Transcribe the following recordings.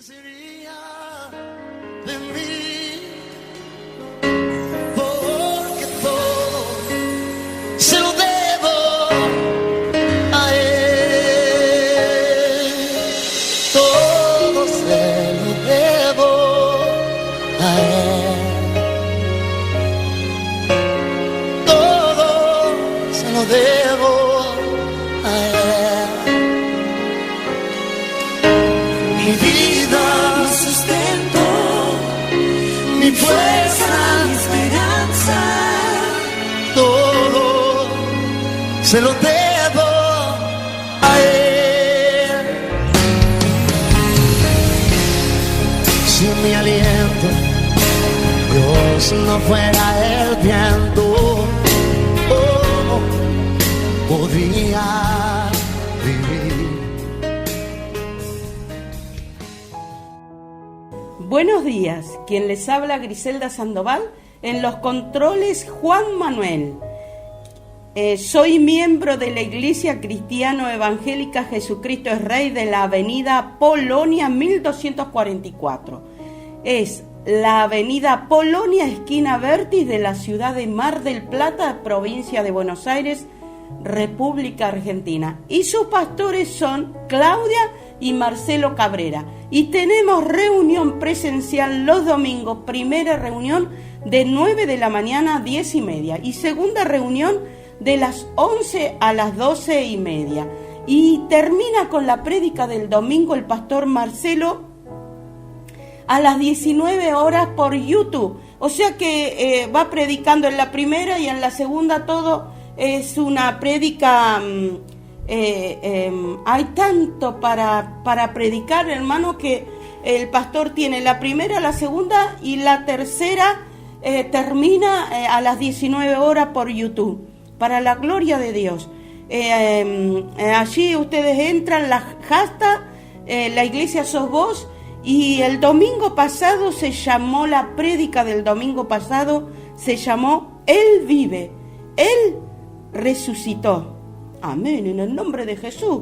sería de mí? Porque todo se lo debo a él. Todo se lo debo a él. Todo se lo debo a él. Mi vida, mi sustento, mi fuerza, mi esperanza, todo se lo debo a él. Si mi aliento Dios no fuera el viento, oh, podría vivir. Buenos días, quien les habla Griselda Sandoval, en los controles Juan Manuel. Soy miembro de la Iglesia Cristiano Evangélica Jesucristo es Rey de la avenida Polonia 1244. Es la avenida Polonia, esquina Vértiz de la ciudad de Mar del Plata, provincia de Buenos Aires, República Argentina. Y sus pastores son Claudia y Marcelo Cabrera. Y tenemos reunión presencial los domingos, primera reunión de 9 de la mañana a 10:30 y segunda reunión de las 11 a las 12:30. Y termina con la prédica del domingo el pastor Marcelo a las 19 horas por YouTube. O sea que va predicando en la primera y en la segunda todo es una prédica. Hay tanto para predicar, hermano, que el pastor tiene la primera, la segunda y la tercera termina a las 19 horas por YouTube, para la gloria de Dios. Allí ustedes entran, la hashtag, la iglesia sos vos, y el domingo pasado se llamó, la prédica del domingo pasado se llamó Él vive, Él resucitó. Amén, en el nombre de Jesús.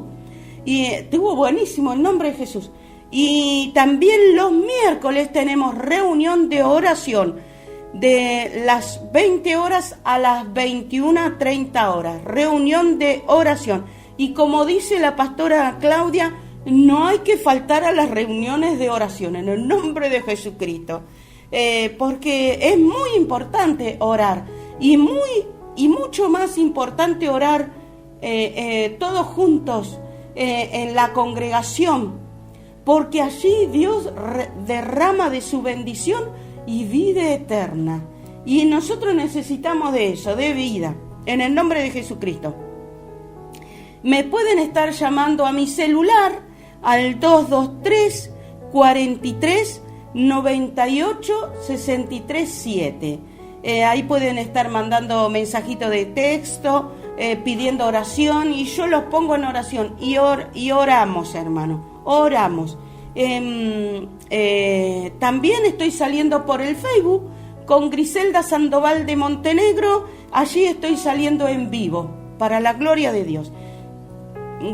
Y estuvo buenísimo el nombre de Jesús. Y también los miércoles tenemos reunión de oración de las 20 horas a las 21:30 horas. Reunión de oración. Y como dice la pastora Claudia, no hay que faltar a las reuniones de oración en el nombre de Jesucristo. Porque es muy importante orar. Y mucho más importante orar todos juntos en la congregación, porque allí Dios derrama de su bendición y vida eterna, y nosotros necesitamos de eso, de vida, en el nombre de Jesucristo. Me pueden estar llamando a mi celular al 223 43 98 63 7. Ahí pueden estar mandando mensajitos de texto, pidiendo oración, y yo los pongo en oración y oramos, hermano, oramos. También estoy saliendo por el Facebook con Griselda Sandoval de Montenegro. Allí estoy saliendo en vivo, para la gloria de Dios.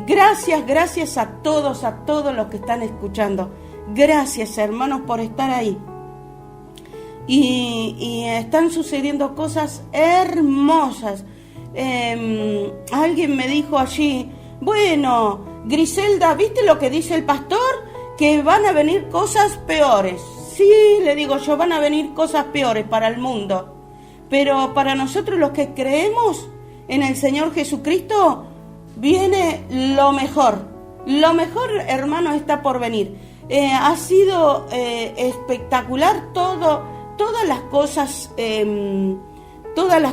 Gracias a todos los que están escuchando. Gracias, hermanos, por estar ahí. Y están sucediendo cosas hermosas. Alguien me dijo allí, bueno, Griselda, ¿viste lo que dice el pastor? Que van a venir cosas peores. Sí, le digo yo, van a venir cosas peores para el mundo. Pero para nosotros los que creemos en el Señor Jesucristo, viene lo mejor. Lo mejor, hermano, está por venir. Ha sido espectacular todas las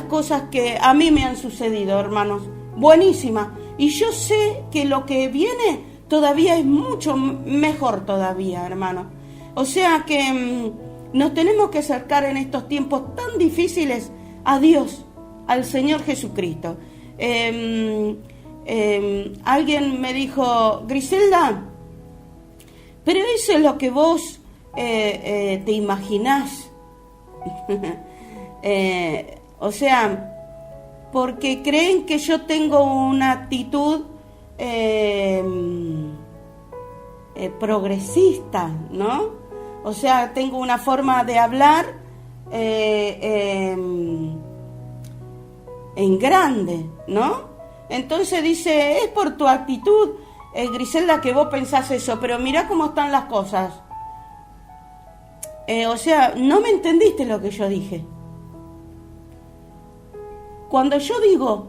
cosas que a mí me han sucedido, hermanos, buenísima. Y yo sé que lo que viene todavía es mucho mejor todavía, hermanos. O sea que nos tenemos que acercar en estos tiempos tan difíciles a Dios, al Señor Jesucristo. Alguien me dijo, Griselda, pero eso es lo que vos te imaginás. O sea, porque creen que yo tengo una actitud progresista, ¿no? O sea, tengo una forma de hablar en grande, ¿no? Entonces dice, es por tu actitud, Griselda, que vos pensás eso, pero mirá cómo están las cosas. O sea, no me entendiste lo que yo dije. Cuando yo digo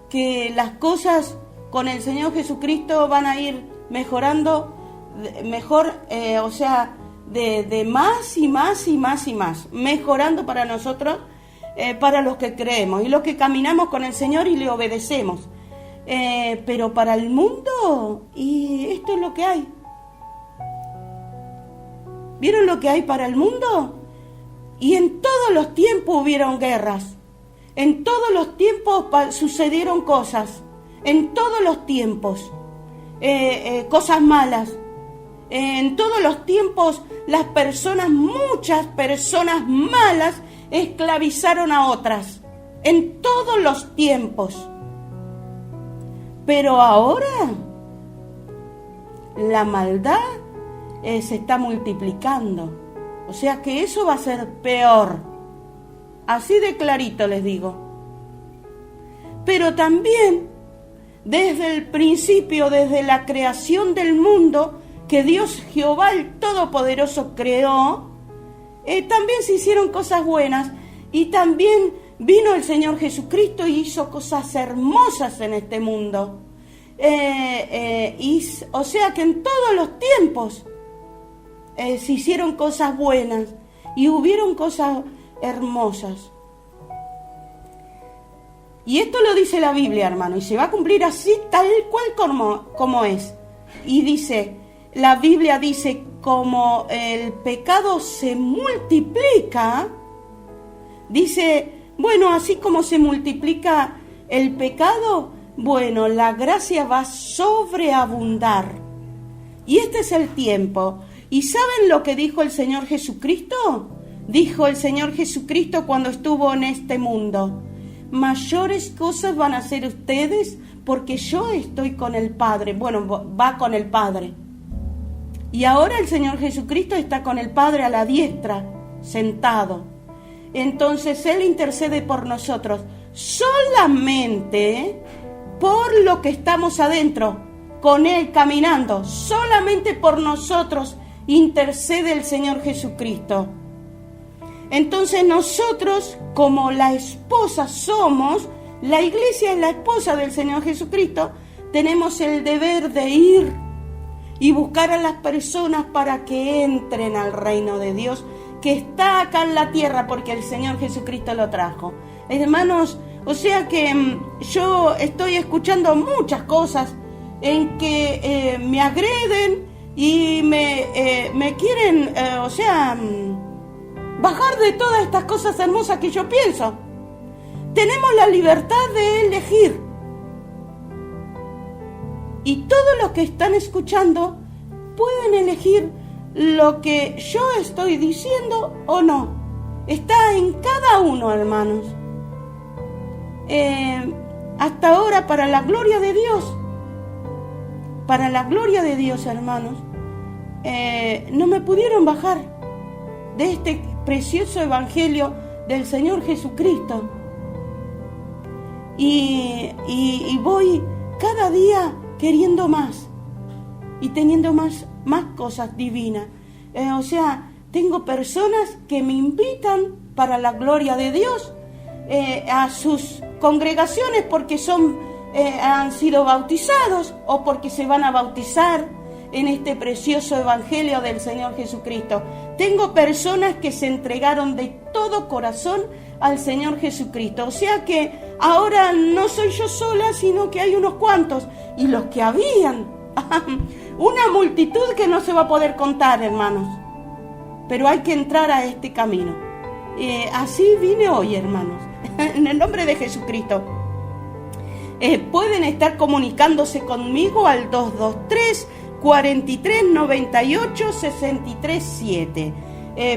que las cosas con el Señor Jesucristo van a ir mejorando, mejor, o sea, de más y más y más y más, mejorando para nosotros, para los que creemos y los que caminamos con el Señor y le obedecemos. Pero para el mundo, y esto es lo que hay. ¿Vieron lo que hay para el mundo? Y en todos los tiempos hubieron guerras. En todos los tiempos sucedieron cosas. En todos los tiempos. Cosas malas. En todos los tiempos las personas, muchas personas malas, esclavizaron a otras. En todos los tiempos. Pero ahora la maldad se está multiplicando. O sea que eso va a ser peor. Así de clarito les digo. Pero también, desde el principio, desde la creación del mundo, que Dios Jehová el Todopoderoso creó, también se hicieron cosas buenas. Y también vino el Señor Jesucristo y hizo cosas hermosas en este mundo. O sea que en todos los tiempos se hicieron cosas buenas y hubieron cosas hermosas. Y esto lo dice la Biblia, hermano, y se va a cumplir así, tal cual como es. Y dice, la Biblia dice, como el pecado se multiplica, dice, bueno, así como se multiplica el pecado, bueno, la gracia va a sobreabundar. Y este es el tiempo. ¿Y saben lo que dijo el Señor Jesucristo? Dijo el Señor Jesucristo cuando estuvo en este mundo: mayores cosas van a hacer ustedes porque yo estoy con el Padre. Bueno, va con el Padre. Y ahora el Señor Jesucristo está con el Padre a la diestra, sentado. Entonces Él intercede por nosotros solamente por lo que estamos adentro, con Él caminando. Solamente por nosotros intercede el Señor Jesucristo. Entonces nosotros, como la esposa somos, la iglesia es la esposa del Señor Jesucristo, tenemos el deber de ir y buscar a las personas para que entren al reino de Dios, que está acá en la tierra, porque el Señor Jesucristo lo trajo. Hermanos, o sea que yo estoy escuchando muchas cosas en que me agreden y me quieren, bajar de todas estas cosas hermosas que yo pienso. Tenemos la libertad de elegir. Y todos los que están escuchando pueden elegir lo que yo estoy diciendo o no. Está en cada uno, hermanos. Hasta ahora, para la gloria de Dios, hermanos, no me pudieron bajar de este precioso evangelio del Señor Jesucristo. Y voy cada día queriendo más y teniendo más cosas divinas. Tengo personas que me invitan para la gloria de Dios a sus congregaciones porque han sido bautizados o porque se van a bautizar en este precioso evangelio del Señor Jesucristo. Tengo personas que se entregaron de todo corazón al Señor Jesucristo. O sea que ahora no soy yo sola, sino que hay unos cuantos. Y los que habían, una multitud que no se va a poder contar, hermanos. Pero hay que entrar a este camino. Así vine hoy, hermanos, en el nombre de Jesucristo. Pueden estar comunicándose conmigo al 223 43 98 63 7.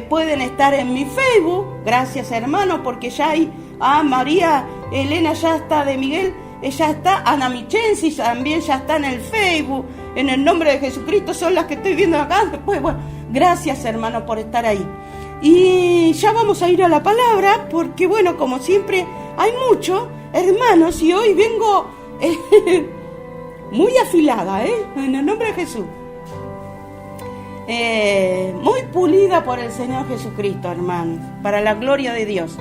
Pueden estar en mi Facebook, gracias hermano, porque ya hay María Elena, ya está, de Miguel, ella está, Ana Michensi también ya está en el Facebook, en el nombre de Jesucristo son las que estoy viendo acá. Después, bueno, gracias, hermano, por estar ahí. Y ya vamos a ir a la palabra, porque bueno, como siempre, hay muchos hermanos y hoy vengo muy afilada, en el nombre de Jesús. Muy pulida por el Señor Jesucristo, hermanos, para la gloria de Dios.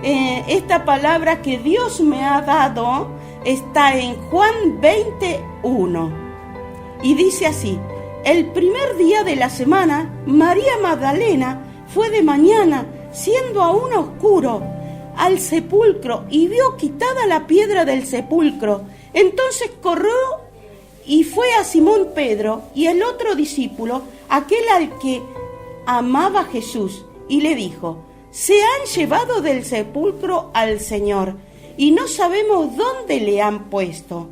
Esta palabra que Dios me ha dado está en Juan 21 y dice así: el primer día de la semana, María Magdalena fue de mañana, siendo aún oscuro, al sepulcro y vio quitada la piedra del sepulcro. Entonces corrió y fue a Simón Pedro y el otro discípulo, aquel al que amaba Jesús, y le dijo: se han llevado del sepulcro al Señor y no sabemos dónde le han puesto.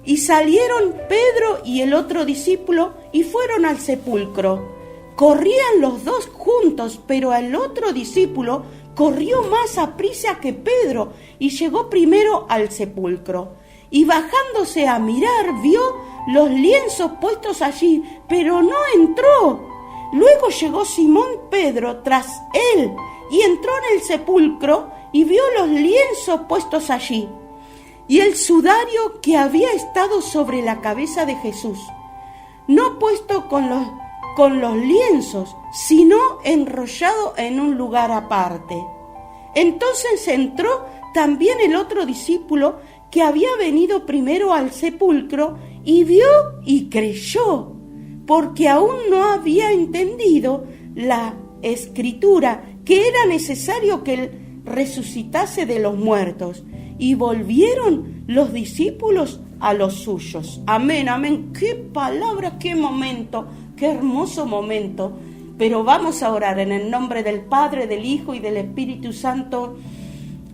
Y salieron Pedro y el otro discípulo y fueron al sepulcro. Corrían los dos juntos, pero el otro discípulo corrió más aprisa que Pedro y llegó primero al sepulcro. Y bajándose a mirar, vio los lienzos puestos allí, pero no entró. Luego llegó Simón Pedro tras él y entró en el sepulcro y vio los lienzos puestos allí y el sudario que había estado sobre la cabeza de Jesús, no puesto con los lienzos, sino enrollado en un lugar aparte. Entonces entró también el otro discípulo que había venido primero al sepulcro y vio y creyó, porque aún no había entendido la escritura, que era necesario que él resucitase de los muertos. Y volvieron los discípulos a los suyos. Amén, amén. Qué palabra, qué momento, qué hermoso momento. Pero vamos a orar en el nombre del Padre, del Hijo y del Espíritu Santo.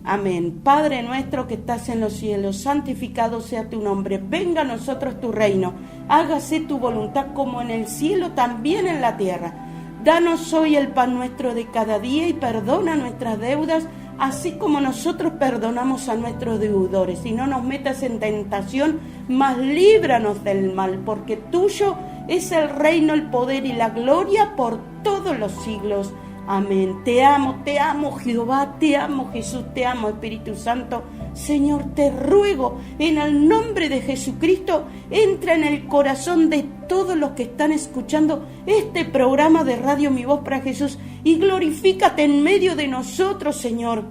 Amén. Padre nuestro que estás en los cielos, santificado sea tu nombre. Venga a nosotros tu reino. Hágase tu voluntad como en el cielo, también en la tierra. Danos hoy el pan nuestro de cada día y perdona nuestras deudas, así como nosotros perdonamos a nuestros deudores. Y no nos metas en tentación, mas líbranos del mal, porque tuyo es el reino, el poder y la gloria por todos los siglos. Amén. Te amo Jehová, te amo Jesús, te amo Espíritu Santo. Señor, te ruego en el nombre de Jesucristo, entra en el corazón de todos los que están escuchando este programa de Radio Mi Voz para Jesús y glorifícate en medio de nosotros, Señor,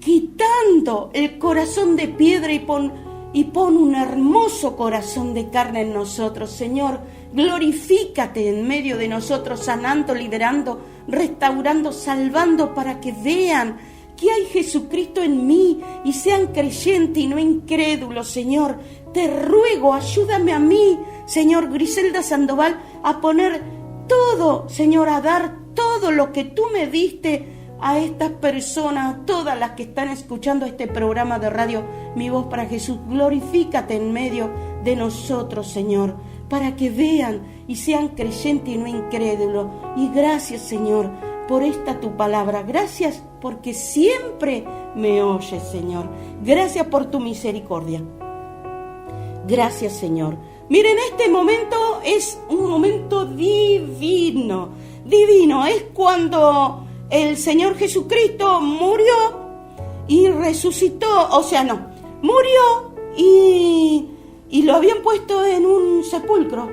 quitando el corazón de piedra y pon un hermoso corazón de carne en nosotros, Señor. Glorifícate en medio de nosotros, sanando, liberando, restaurando, salvando, para que vean que hay Jesucristo en mí y sean creyentes y no incrédulos, Señor. Te ruego, ayúdame a mí, Señor Griselda Sandoval, a poner todo, Señor, a dar todo lo que tú me diste a estas personas, a todas las que están escuchando este programa de radio Mi Voz para Jesús. Glorifícate en medio de nosotros, Señor, para que vean y sean creyentes y no incrédulos. Y gracias, Señor, por esta tu palabra. Gracias porque siempre me oyes, Señor. Gracias por tu misericordia. Gracias, Señor. Miren, este momento es un momento divino. Divino. Es cuando el Señor Jesucristo murió y resucitó. O sea, no. Murió y lo habían puesto en un sepulcro,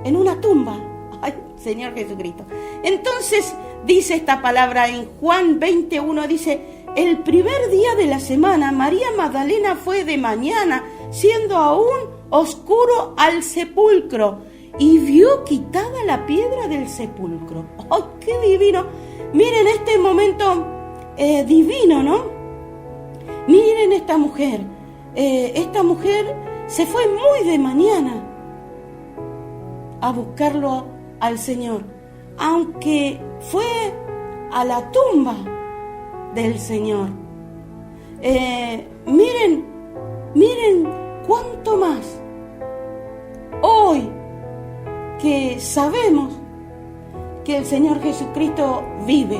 en una tumba. Ay, Señor Jesucristo. Entonces dice esta palabra en Juan 21, dice: el primer día de la semana, María Magdalena fue de mañana, siendo aún oscuro, al sepulcro, y vio quitada la piedra del sepulcro. ¡Ay, qué divino! Miren este momento divino, ¿no? Miren esta mujer. Esta mujer se fue muy de mañana a buscarlo al Señor, aunque fue a la tumba del Señor. Miren cuánto más hoy que sabemos que el Señor Jesucristo vive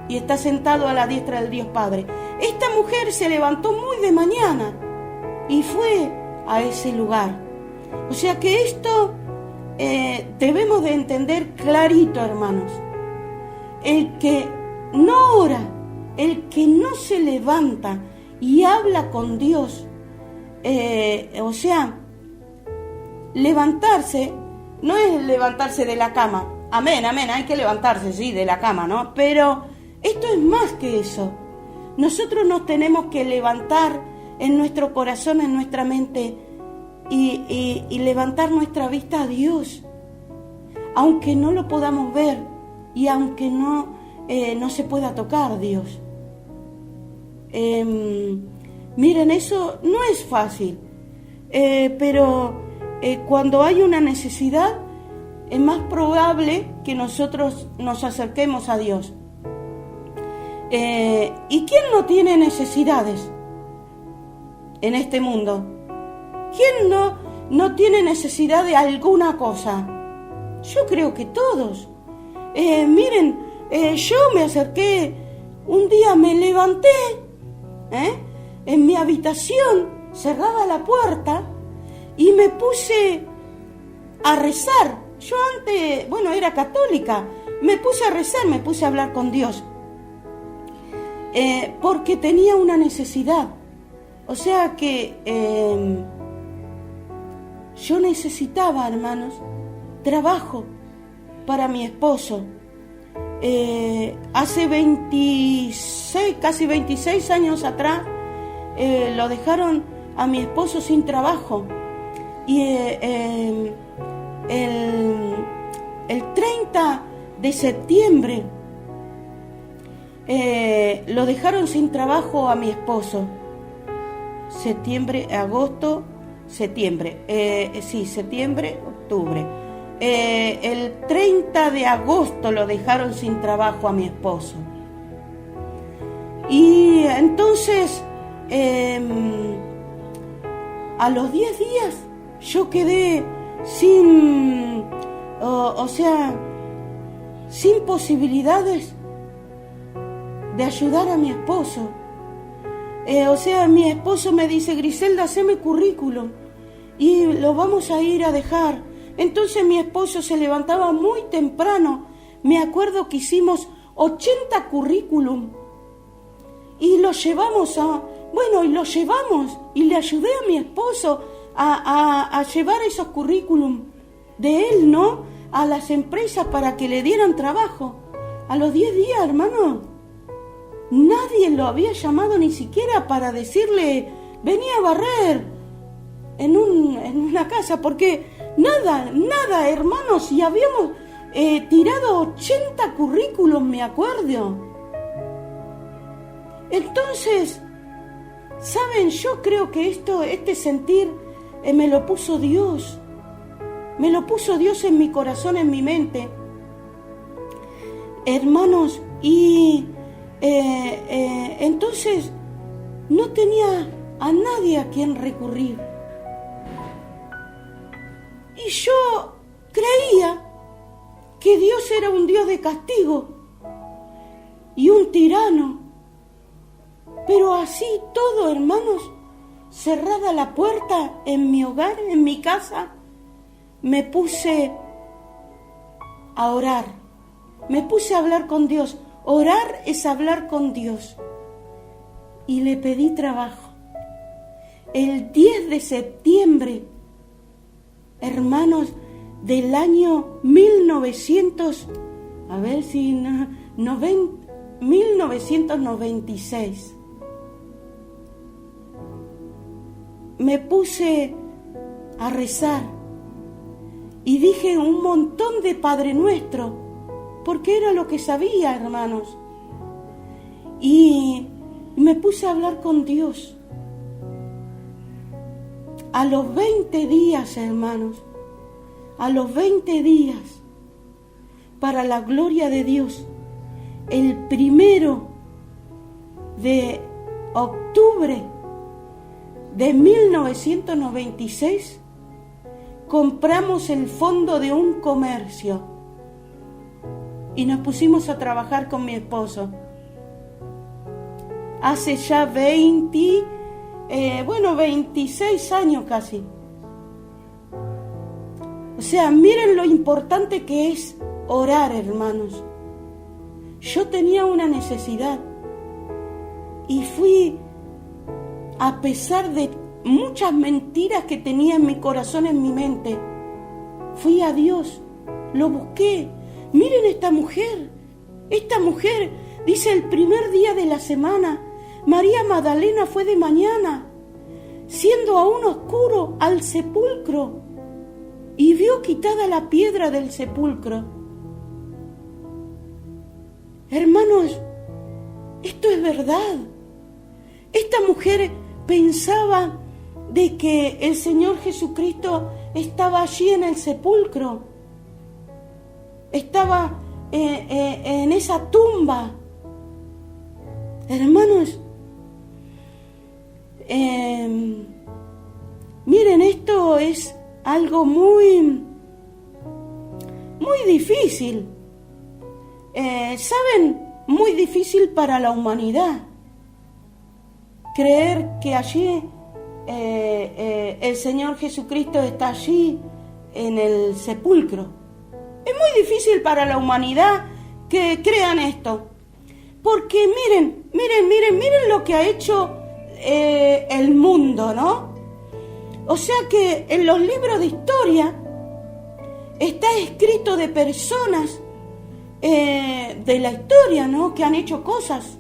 y está sentado a la diestra del Dios Padre. Esta mujer se levantó muy de mañana y fue a ese lugar. O sea que esto debemos de entender clarito, hermanos. El que no ora, el que no se levanta y habla con Dios, o sea, levantarse no es levantarse de la cama. Amén, amén, hay que levantarse, sí, de la cama, ¿no? Pero esto es más que eso. Nosotros nos tenemos que levantar en nuestro corazón, en nuestra mente, y levantar nuestra vista a Dios, aunque no lo podamos ver y aunque no se pueda tocar Dios. Miren, eso no es fácil, pero cuando hay una necesidad es más probable que nosotros nos acerquemos a Dios. ¿Y quién no tiene necesidades en este mundo? ¿Quién no tiene necesidad de alguna cosa? Yo creo que todos. Miren, yo me acerqué, un día me levanté en mi habitación, cerraba la puerta y me puse a rezar. Yo antes, era católica, me puse a rezar, me puse a hablar con Dios, porque tenía una necesidad. O sea que yo necesitaba, hermanos, trabajo para mi esposo. Hace 26, casi 26 años atrás, lo dejaron a mi esposo sin trabajo. Y el 30 de septiembre lo dejaron sin trabajo a mi esposo. Septiembre, agosto, septiembre, septiembre, octubre. El 30 de agosto lo dejaron sin trabajo a mi esposo. Y entonces, a los 10 días, yo quedé sin posibilidades de ayudar a mi esposo. Mi esposo me dice: Griselda, haceme currículum y lo vamos a ir a dejar. Entonces mi esposo se levantaba muy temprano. Me acuerdo que hicimos 80 currículum y los llevamos y le ayudé a mi esposo a llevar esos currículum de él, ¿no?, a las empresas para que le dieran trabajo. A los 10 días, hermano, nadie lo había llamado ni siquiera para decirle: vení a barrer en una casa, porque nada, hermanos, y habíamos tirado 80 currículum, me acuerdo. Entonces, ¿saben? Yo creo que este sentir me lo puso Dios. Me lo puso Dios en mi corazón, en mi mente. Hermanos, y entonces no tenía a nadie a quien recurrir. Y yo creía que Dios era un Dios de castigo y un tirano. Pero así todo, hermanos, cerrada la puerta en mi hogar, en mi casa, me puse a orar, me puse a hablar con Dios. Orar es hablar con Dios. Y le pedí trabajo. El 10 de septiembre, hermanos, del año 1996, me puse a rezar y dije un montón de Padre Nuestro, porque era lo que sabía, hermanos. Y me puse a hablar con Dios. A los 20 días, hermanos, a los 20 días, para la gloria de Dios, el 1 de octubre de 1996, compramos el fondo de un comercio y nos pusimos a trabajar con mi esposo. Hace ya 26 años casi. O sea, miren lo importante que es orar, hermanos. Yo tenía una necesidad y fui, a pesar de muchas mentiras que tenía en mi corazón, en mi mente, fui a Dios, lo busqué. Miren esta mujer dice el primer día de la semana, María Magdalena fue de mañana, siendo aún oscuro, al sepulcro y vio quitada la piedra del sepulcro. Hermanos, esto es verdad. Esta mujer pensaba de que el Señor Jesucristo estaba allí en el sepulcro, estaba en esa tumba. Hermanos, miren, esto es algo muy difícil. ¿Saben? Muy difícil para la humanidad. Creer que allí el Señor Jesucristo está allí en el sepulcro. Es muy difícil para la humanidad que crean esto. Porque miren lo que ha hecho el mundo, ¿no? O sea que en los libros de historia está escrito de personas de la historia, ¿no? Que han hecho cosas.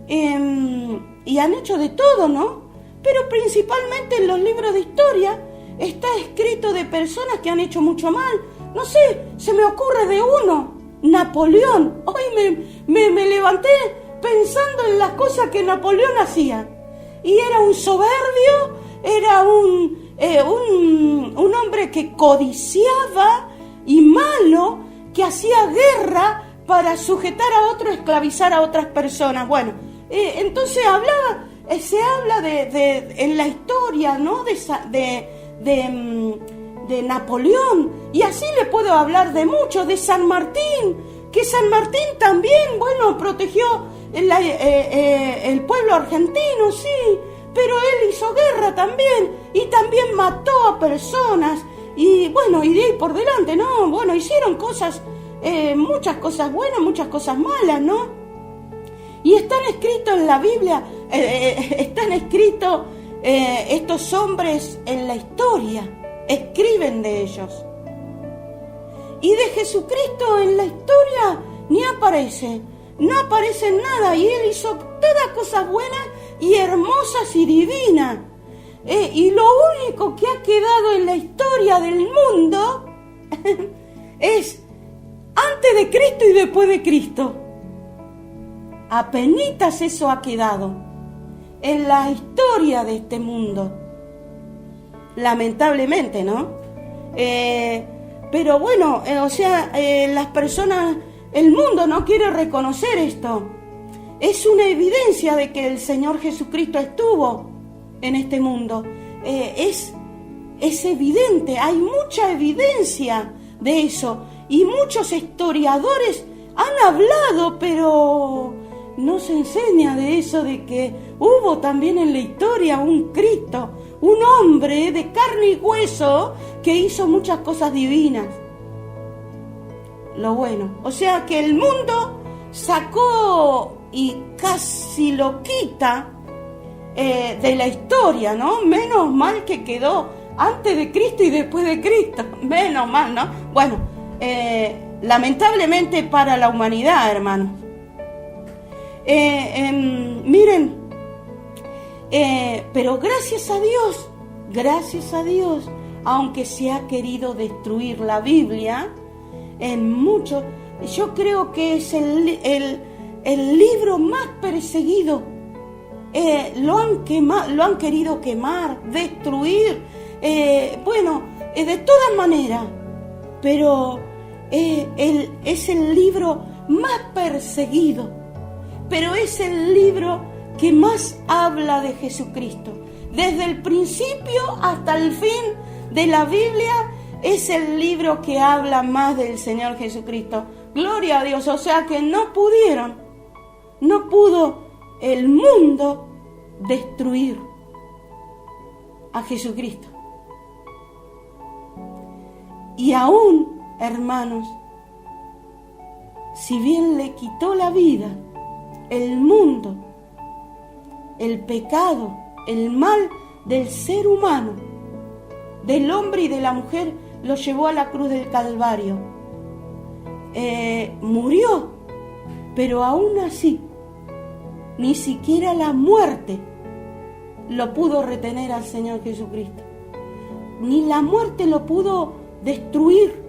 Y han hecho de todo, ¿no? Pero principalmente en los libros de historia está escrito de personas que han hecho mucho mal. No sé, se me ocurre de uno, Napoleón. Hoy me levanté pensando en las cosas que Napoleón hacía. Y era un soberbio, era un hombre que codiciaba y malo, que hacía guerra para sujetar a otro, esclavizar a otras personas. Bueno, entonces se habla de en la historia, ¿no? De Napoleón, y así le puedo hablar de muchos, de San Martín, que San Martín también, bueno, protegió el pueblo argentino, sí, pero él hizo guerra también, y también mató a personas, y bueno, y de ahí por delante, ¿no? Bueno, hicieron cosas, muchas cosas buenas, muchas cosas malas, ¿no? Y están escritos en la Biblia, están escritos estos hombres en la historia, escriben de ellos. Y de Jesucristo en la historia ni aparece, no aparece nada, y Él hizo todas cosas buenas y hermosas y divinas. Y lo único que ha quedado en la historia del mundo es antes de Cristo y después de Cristo. Apenitas eso ha quedado en la historia de este mundo. Lamentablemente, ¿no? Pero bueno, las personas, el mundo no quiere reconocer esto. Es una evidencia de que el Señor Jesucristo estuvo en este mundo. Es evidente, hay mucha evidencia de eso. Y muchos historiadores han hablado, pero no se enseña de eso, de que hubo también en la historia un Cristo, un hombre de carne y hueso que hizo muchas cosas divinas. Lo bueno, o sea que el mundo sacó y casi lo quita de la historia, ¿no? Menos mal que quedó antes de Cristo y después de Cristo, menos mal, ¿no? Bueno, lamentablemente para la humanidad, hermanos. Miren, pero gracias a Dios, aunque se ha querido destruir la Biblia, en mucho, yo creo que es el libro más perseguido. Lo han querido quemar, destruir, de todas maneras, pero es el libro más perseguido, pero es el libro que más habla de Jesucristo. Desde el principio hasta el fin de la Biblia es el libro que habla más del Señor Jesucristo. Gloria a Dios. O sea que no pudo el mundo destruir a Jesucristo. Y aún, hermanos, si bien le quitó la vida, el mundo, el pecado, el mal del ser humano, del hombre y de la mujer, lo llevó a la cruz del Calvario. Murió, pero aún así, ni siquiera la muerte lo pudo retener al Señor Jesucristo. Ni la muerte lo pudo destruir.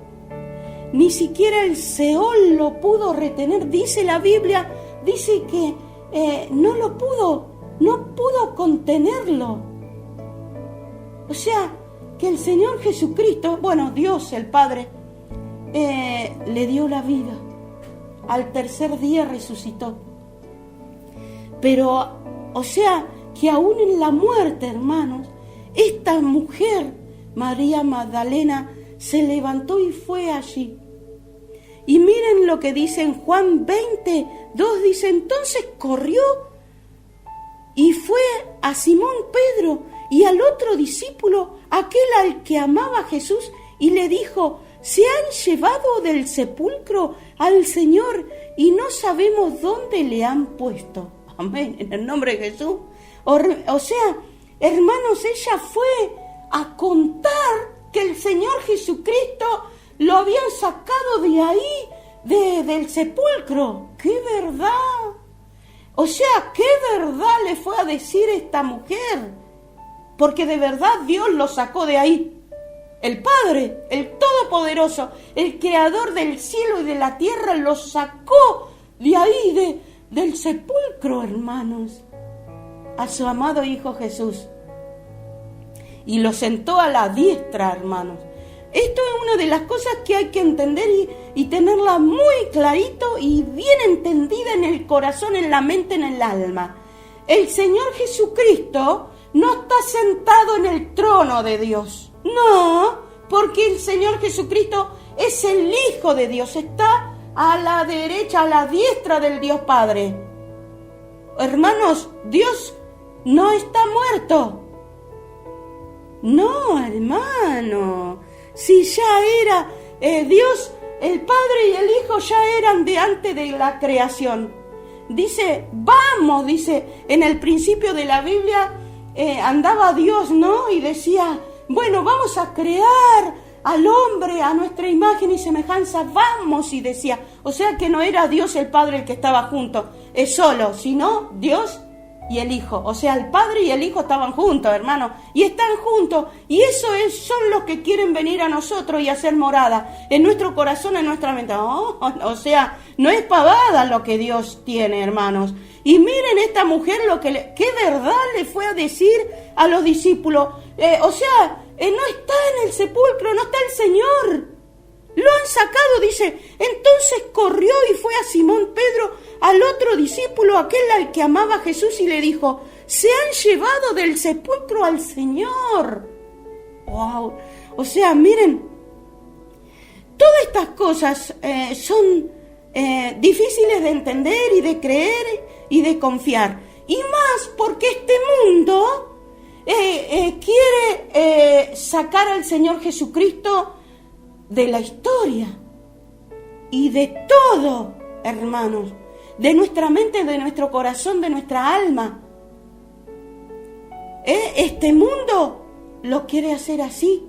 Ni siquiera el Seol lo pudo retener. Dice la Biblia, dice que no pudo contenerlo. O sea, que el Señor Jesucristo, bueno, Dios el Padre, le dio la vida. Al tercer día resucitó. Pero, o sea, que aún en la muerte, hermanos, esta mujer, María Magdalena, se levantó y fue allí. Y miren lo que dice en Juan 20:2, dice, entonces corrió y fue a Simón Pedro y al otro discípulo, aquel al que amaba Jesús, y le dijo, se han llevado del sepulcro al Señor y no sabemos dónde le han puesto. Amén, en el nombre de Jesús. O sea, hermanos, ella fue a contar que el Señor Jesucristo lo habían sacado de ahí, del sepulcro. ¡Qué verdad! O sea, ¿qué verdad le fue a decir esta mujer? Porque de verdad Dios lo sacó de ahí. El Padre, el Todopoderoso, el Creador del cielo y de la tierra, lo sacó de ahí, del sepulcro, hermanos, a su amado Hijo Jesús. Y lo sentó a la diestra, hermanos. Esto es una de las cosas que hay que entender y tenerla muy clarito y bien entendida en el corazón, en la mente, en el alma. El Señor Jesucristo no está sentado en el trono de Dios. No, porque el Señor Jesucristo es el Hijo de Dios. Está a la derecha, a la diestra del Dios Padre. Hermanos, Dios no está muerto. No, hermano. Si ya era Dios, el Padre y el Hijo ya eran de antes de la creación. Dice, vamos, dice, en el principio de la Biblia andaba Dios, ¿no? Y decía, bueno, vamos a crear al hombre a nuestra imagen y semejanza, vamos, y decía. O sea que no era Dios el Padre el que estaba junto, solo, sino Dios y el Hijo. O sea, el Padre y el Hijo estaban juntos, hermano, y están juntos, y eso son los que quieren venir a nosotros y hacer morada en nuestro corazón, en nuestra mente. O sea, no es pavada lo que Dios tiene, hermanos. Y miren esta mujer qué verdad le fue a decir a los discípulos. O sea, no está en el sepulcro, no está el Señor. Lo han sacado, dice. Entonces corrió y fue a Simón Pedro, al otro discípulo, aquel al que amaba a Jesús, y le dijo, se han llevado del sepulcro al Señor. ¡Wow! O sea, miren, todas estas cosas son difíciles de entender y de creer y de confiar. Y más porque este mundo quiere sacar al Señor Jesucristo de la historia y de todo, hermanos, de nuestra mente, de nuestro corazón, de nuestra alma. Este mundo lo quiere hacer así,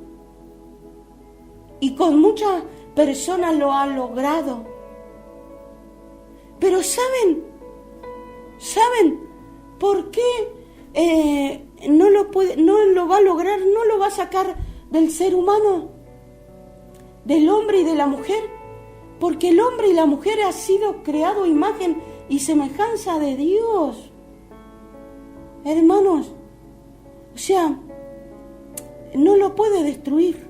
y con muchas personas lo ha logrado. Pero ¿saben por qué no lo va a lograr, no lo va a sacar del ser humano, del hombre y de la mujer? Porque el hombre y la mujer ha sido creado a imagen y semejanza de Dios, hermanos. O sea, no lo puede destruir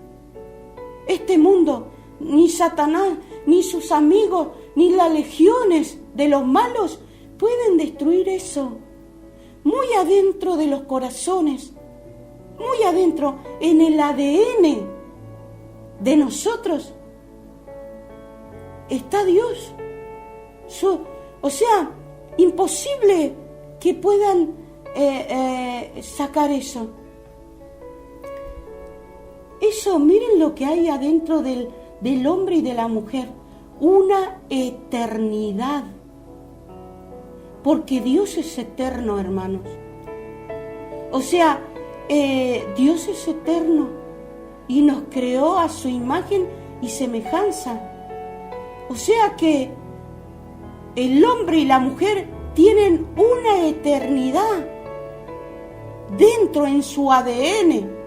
este mundo, ni Satanás, ni sus amigos, ni las legiones de los malos pueden destruir eso. Muy adentro de los corazones, muy adentro, en el ADN de nosotros, está Dios. O sea, imposible que puedan sacar eso. eso, miren lo que hay adentro del hombre y de la mujer. Una eternidad. Porque Dios es eterno, hermanos. O sea, Dios es eterno y nos creó a su imagen y semejanza. O sea que el hombre y la mujer tienen una eternidad dentro en su ADN.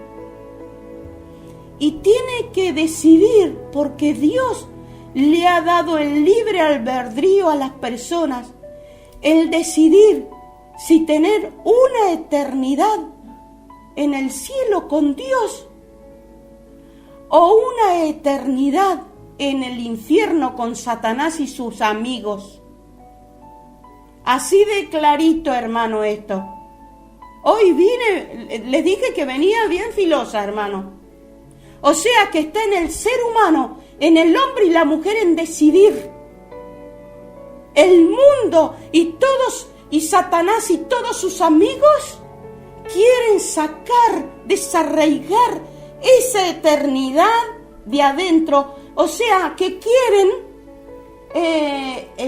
Y tiene que decidir, porque Dios le ha dado el libre albedrío a las personas, el decidir si tener una eternidad en el cielo con Dios o una eternidad en el infierno con Satanás y sus amigos. Así de clarito, hermano, esto. Hoy vine, les dije que venía bien filosa, hermano. O sea que está en el ser humano, en el hombre y la mujer en decidir. El mundo y todos, y Satanás y todos sus amigos quieren sacar, desarraigar esa eternidad de adentro. O sea que quieren,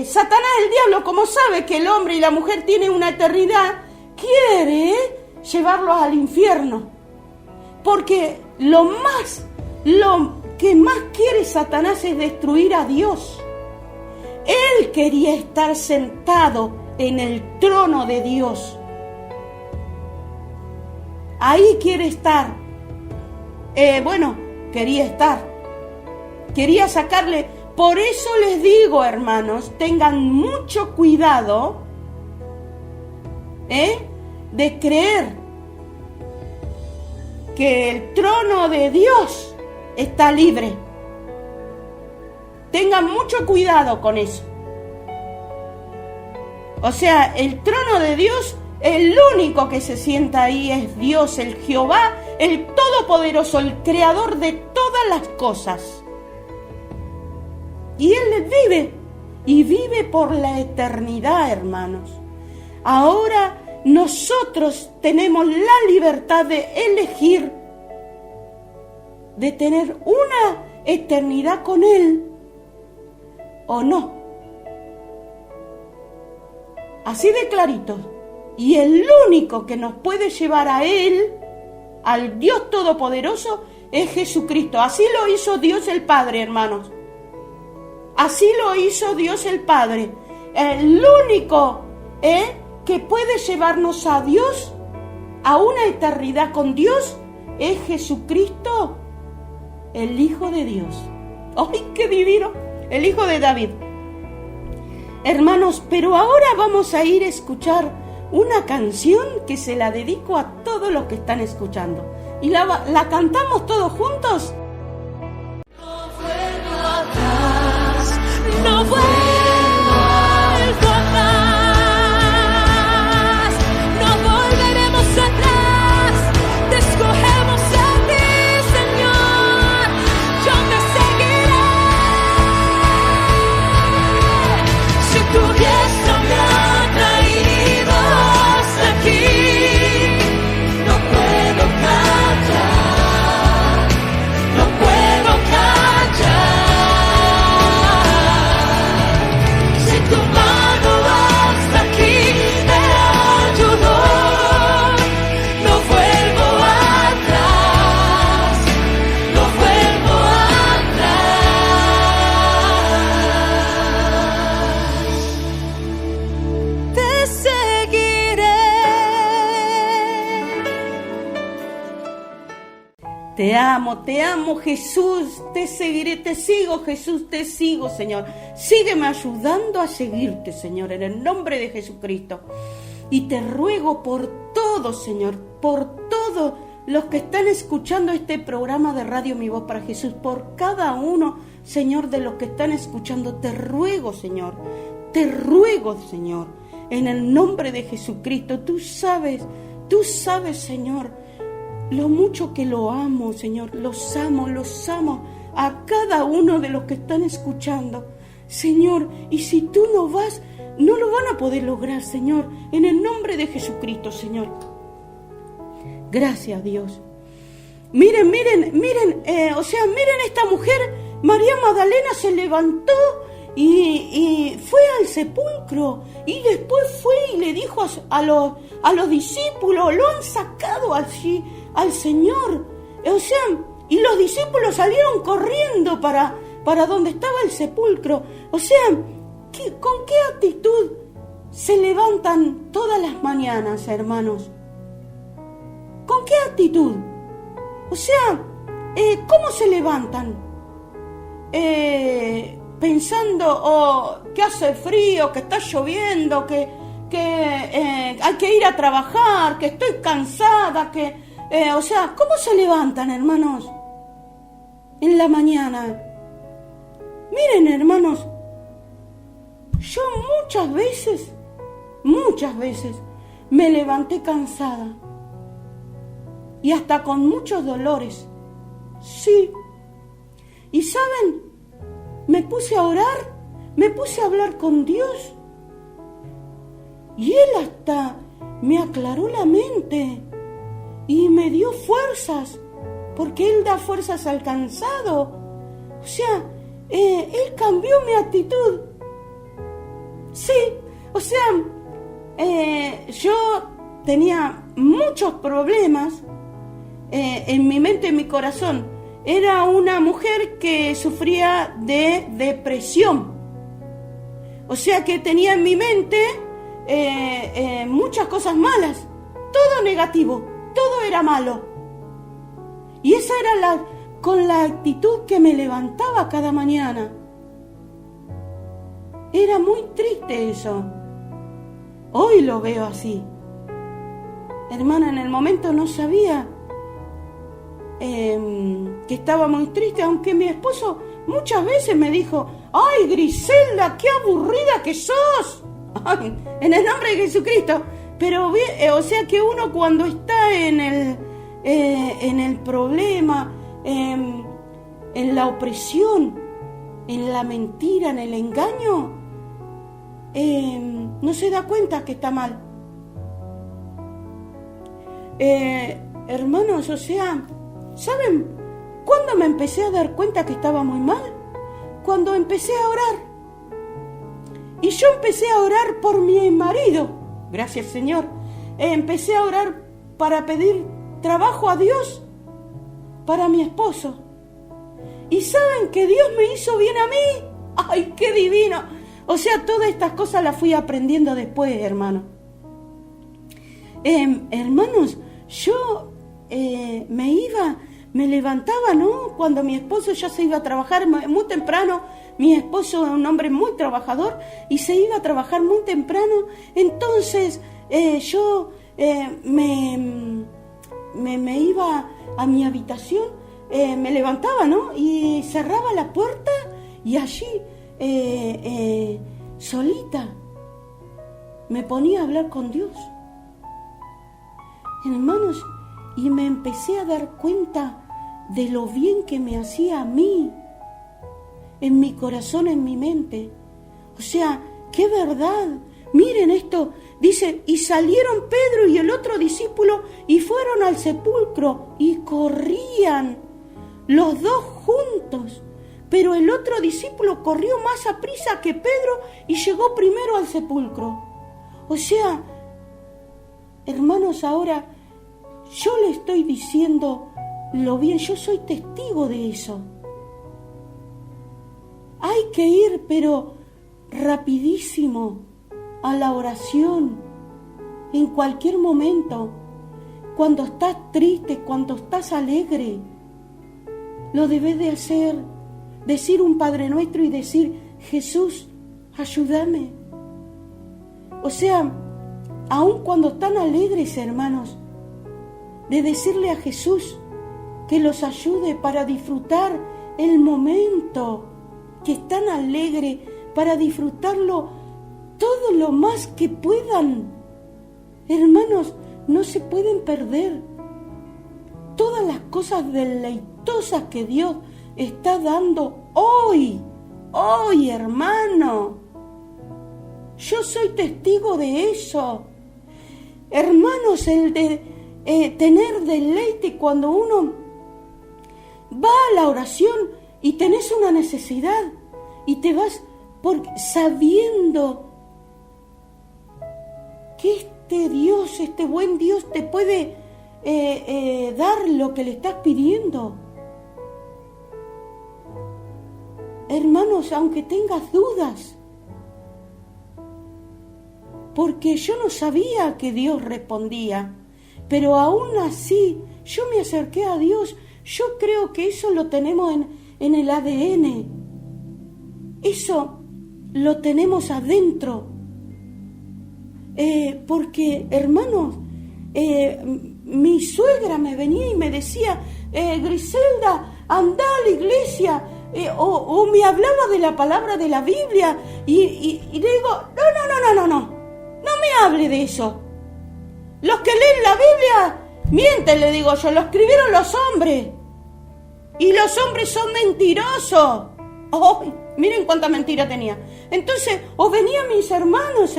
Satanás, el diablo, como sabe que el hombre y la mujer tienen una eternidad, quiere llevarlos al infierno. Porque lo que más quiere Satanás es destruir a Dios. Él quería estar sentado en el trono de Dios. Ahí quiere estar. Quería estar. Quería sacarle. Por eso les digo, hermanos, tengan mucho cuidado de creer que el trono de Dios está libre. Tengan mucho cuidado con eso. O sea, el trono de Dios, el único que se sienta ahí es Dios, el Jehová, el Todopoderoso, el Creador de todas las cosas. Y Él vive, y vive por la eternidad, hermanos. Ahora nosotros tenemos la libertad de elegir, de tener una eternidad con Él o no. Así de clarito. Y el único que nos puede llevar a Él, al Dios Todopoderoso, es Jesucristo. Así lo hizo Dios el Padre, hermanos. Así lo hizo Dios el Padre. El único que puede llevarnos a Dios, a una eternidad con Dios, es Jesucristo, el Hijo de Dios. ¡Ay, qué divino! El Hijo de David. Hermanos, pero ahora vamos a ir a escuchar una canción que se la dedico a todos los que están escuchando. ¿Y la cantamos todos juntos? No vuelvo atrás, no volveremos atrás, te escogemos a ti, Señor, yo te seguiré. Si tu diestra me ha traído hasta aquí, no puedo callar, no puedo callar. Tu mano hasta aquí me ayudó, no vuelvo atrás, no vuelvo atrás. Te seguiré. Te amo Jesús, te seguiré, te sigo Jesús, te sigo Señor. Sígueme ayudando a seguirte, Señor, en el nombre de Jesucristo. Y te ruego por todos, Señor, por todos los que están escuchando este programa de Radio Mi Voz para Jesús, por cada uno, Señor, de los que están escuchando, te ruego, Señor, en el nombre de Jesucristo. Tú sabes, Señor, lo mucho que lo amo, Señor, los amo a cada uno de los que están escuchando, Señor, y si tú no vas, no lo van a poder lograr, Señor, en el nombre de Jesucristo, Señor. Gracias, Dios. miren, o sea, miren esta mujer, María Magdalena se levantó y fue al sepulcro, y después fue y le dijo a los discípulos, lo han sacado allí al Señor. O sea, y los discípulos salieron corriendo para donde estaba el sepulcro. O sea, ¿con qué actitud se levantan todas las mañanas, hermanos? ¿Con qué actitud? O sea, ¿cómo se levantan? Pensando que hace frío, que está lloviendo, que hay que ir a trabajar, que estoy cansada, o sea, ¿cómo se levantan, hermanos? En la mañana. Miren, hermanos, yo muchas veces me levanté cansada y hasta con muchos dolores. Sí. ¿Y saben? Me puse a orar, me puse a hablar con Dios y Él hasta me aclaró la mente y me dio fuerzas, porque Él da fuerzas al cansado. O sea, Él cambió mi actitud. Sí, o sea, yo tenía muchos problemas en mi mente y en mi corazón. Era una mujer que sufría de depresión. O sea que tenía en mi mente muchas cosas malas, todo negativo, todo era malo. Y esa era con la actitud que me levantaba cada mañana. Era muy triste eso. Hoy lo veo así. Hermana, en el momento no sabía que estaba muy triste, aunque mi esposo muchas veces me dijo: ¡ay, Griselda, qué aburrida que sos! Ay, en el nombre de Jesucristo. Pero o sea que uno cuando está en el problema, en la opresión, en la mentira, en el engaño, no se da cuenta que está mal. Hermanos, o sea, ¿saben cuándo me empecé a dar cuenta que estaba muy mal? Cuando empecé a orar. Y yo empecé a orar por mi marido. Gracias, Señor. Empecé a orar para pedir trabajo a Dios para mi esposo. ¿Y saben que Dios me hizo bien a mí? ¡Ay, qué divino! O sea, todas estas cosas las fui aprendiendo después, hermano. Hermanos, yo me levantaba, ¿no? Cuando mi esposo ya se iba a trabajar muy temprano. Mi esposo es un hombre muy trabajador y se iba a trabajar muy temprano. Entonces yo me iba a mi habitación, me levantaba, ¿no? Y cerraba la puerta y allí solita me ponía a hablar con Dios. Hermanos, y me empecé a dar cuenta de lo bien que me hacía a mí, en mi corazón, en mi mente. O sea, qué verdad. Miren esto, dice: y salieron Pedro y el otro discípulo y fueron al sepulcro y corrían los dos juntos. Pero el otro discípulo corrió más aprisa que Pedro y llegó primero al sepulcro. O sea, hermanos, ahora yo le estoy diciendo lo bien, yo soy testigo de eso. Hay que ir, pero rapidísimo, a la oración, en cualquier momento, cuando estás triste, cuando estás alegre, lo debes de hacer, decir un Padre Nuestro y decir: Jesús, ayúdame. O sea, aun cuando están alegres, hermanos, de decirle a Jesús que los ayude para disfrutar el momento, que están alegres, para disfrutarlo todo lo más que puedan. Hermanos, no se pueden perder todas las cosas deleitosas que Dios está dando hoy, hermano. Yo soy testigo de eso. Hermanos, el de tener deleite cuando uno va a la oración y tenés una necesidad y te vas sabiendo que este Dios, este buen Dios te puede dar lo que le estás pidiendo. Hermanos, aunque tengas dudas, porque yo no sabía que Dios respondía, pero aún así yo me acerqué a Dios. Yo creo que eso lo tenemos en el ADN, eso lo tenemos adentro, porque hermanos, mi suegra me venía y me decía, Griselda, anda a la iglesia, o me hablaba de la palabra de la Biblia, y le digo, no me hable de eso. Los que leen la Biblia mienten, le digo yo, lo escribieron los hombres, y los hombres son mentirosos. Oh, miren cuánta mentira tenía. Entonces, o venían mis hermanos,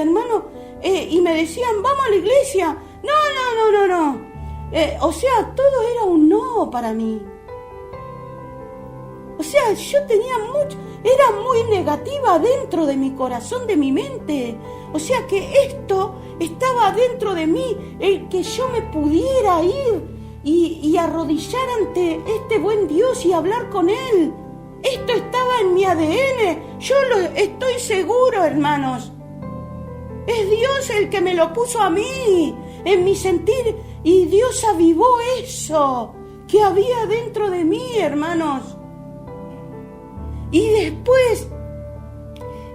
y me decían, vamos a la iglesia. No. O sea, todo era un no para mí. O sea, yo era muy negativa dentro de mi corazón, de mi mente. O sea que esto estaba dentro de mí, el que yo me pudiera ir y arrodillar ante este buen Dios y hablar con Él. Esto estaba en mi ADN, yo lo estoy seguro, hermanos. Es Dios el que me lo puso a mí, en mi sentir, y Dios avivó eso que había dentro de mí, hermanos. Y después,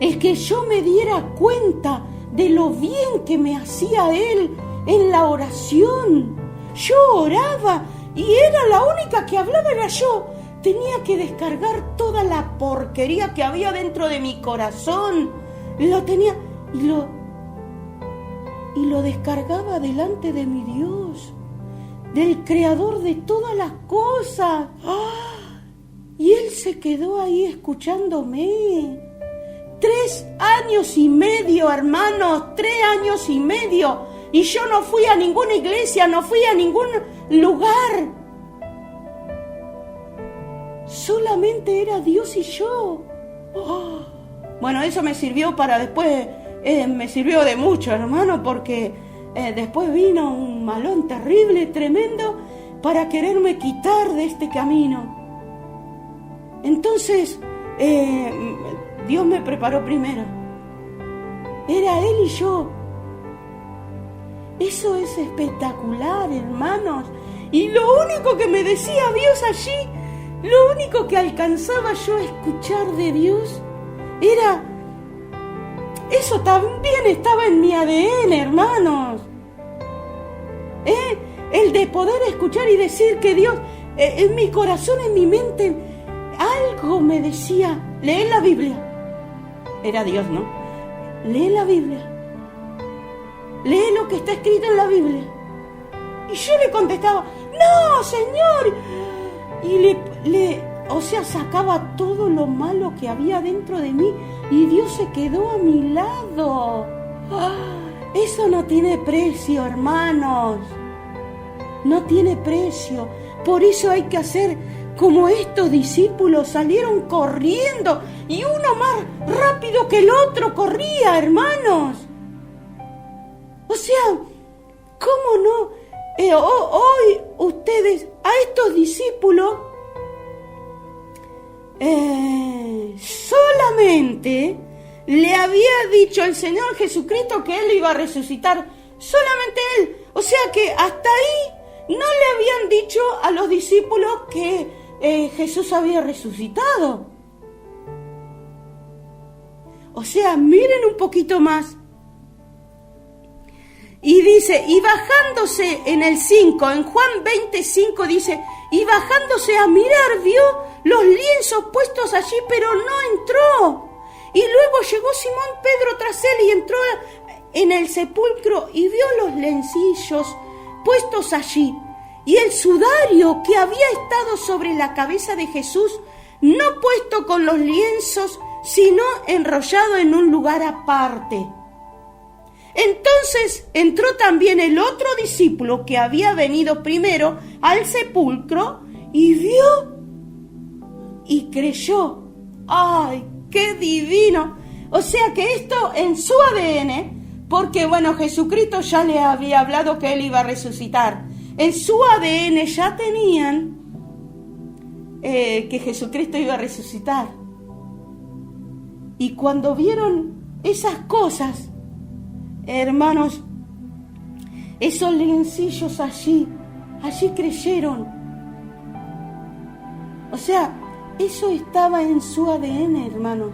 el que yo me diera cuenta de lo bien que me hacía Él en la oración. Yo oraba y era la única que hablaba, era yo. Tenía que descargar toda la porquería que había dentro de mi corazón. Lo tenía y lo descargaba delante de mi Dios, del Creador de todas las cosas. ¡Ah! Y Él se quedó ahí escuchándome. 3 años y medio, hermanos, 3 años y medio. Y yo no fui a ninguna iglesia, no fui a ningún lugar. Solamente era Dios y yo. Oh. Bueno, eso me sirvió para después, me sirvió de mucho, hermano, porque después vino un malón terrible, tremendo, para quererme quitar de este camino. Entonces, Dios me preparó primero. Era Él y yo. Eso es espectacular, hermanos. Y lo único que me decía Dios allí, lo único que alcanzaba yo a escuchar de Dios, era... Eso también estaba en mi ADN, hermanos. El de poder escuchar y decir que Dios, en mi corazón, en mi mente, algo me decía, lee la Biblia. Era Dios, ¿no? Lee la Biblia. Lee lo que está escrito en la Biblia. Y yo le contestaba, no, Señor. Y sacaba todo lo malo que había dentro de mí y Dios se quedó a mi lado. Eso no tiene precio, hermanos. No tiene precio. Por eso hay que hacer como estos discípulos, salieron corriendo y uno más rápido que el otro corría, hermanos. O sea, ¿cómo no? Hoy ustedes, a estos discípulos, solamente le había dicho el Señor Jesucristo que Él iba a resucitar. Solamente Él. O sea que hasta ahí no le habían dicho a los discípulos que Jesús había resucitado. O sea, miren un poquito más. Y dice, y bajándose en el 5, en Juan 25 dice, y bajándose a mirar vio los lienzos puestos allí, pero no entró. Y luego llegó Simón Pedro tras él y entró en el sepulcro y vio los lencillos puestos allí. Y el sudario que había estado sobre la cabeza de Jesús, no puesto con los lienzos, sino enrollado en un lugar aparte. Entonces entró también el otro discípulo que había venido primero al sepulcro y vio y creyó. ¡Ay, qué divino! O sea que esto en su ADN, porque bueno, Jesucristo ya le había hablado que Él iba a resucitar. En su ADN ya tenían que Jesucristo iba a resucitar. Y cuando vieron esas cosas, hermanos, esos leoncillos allí creyeron. O sea, eso estaba en su ADN, hermanos.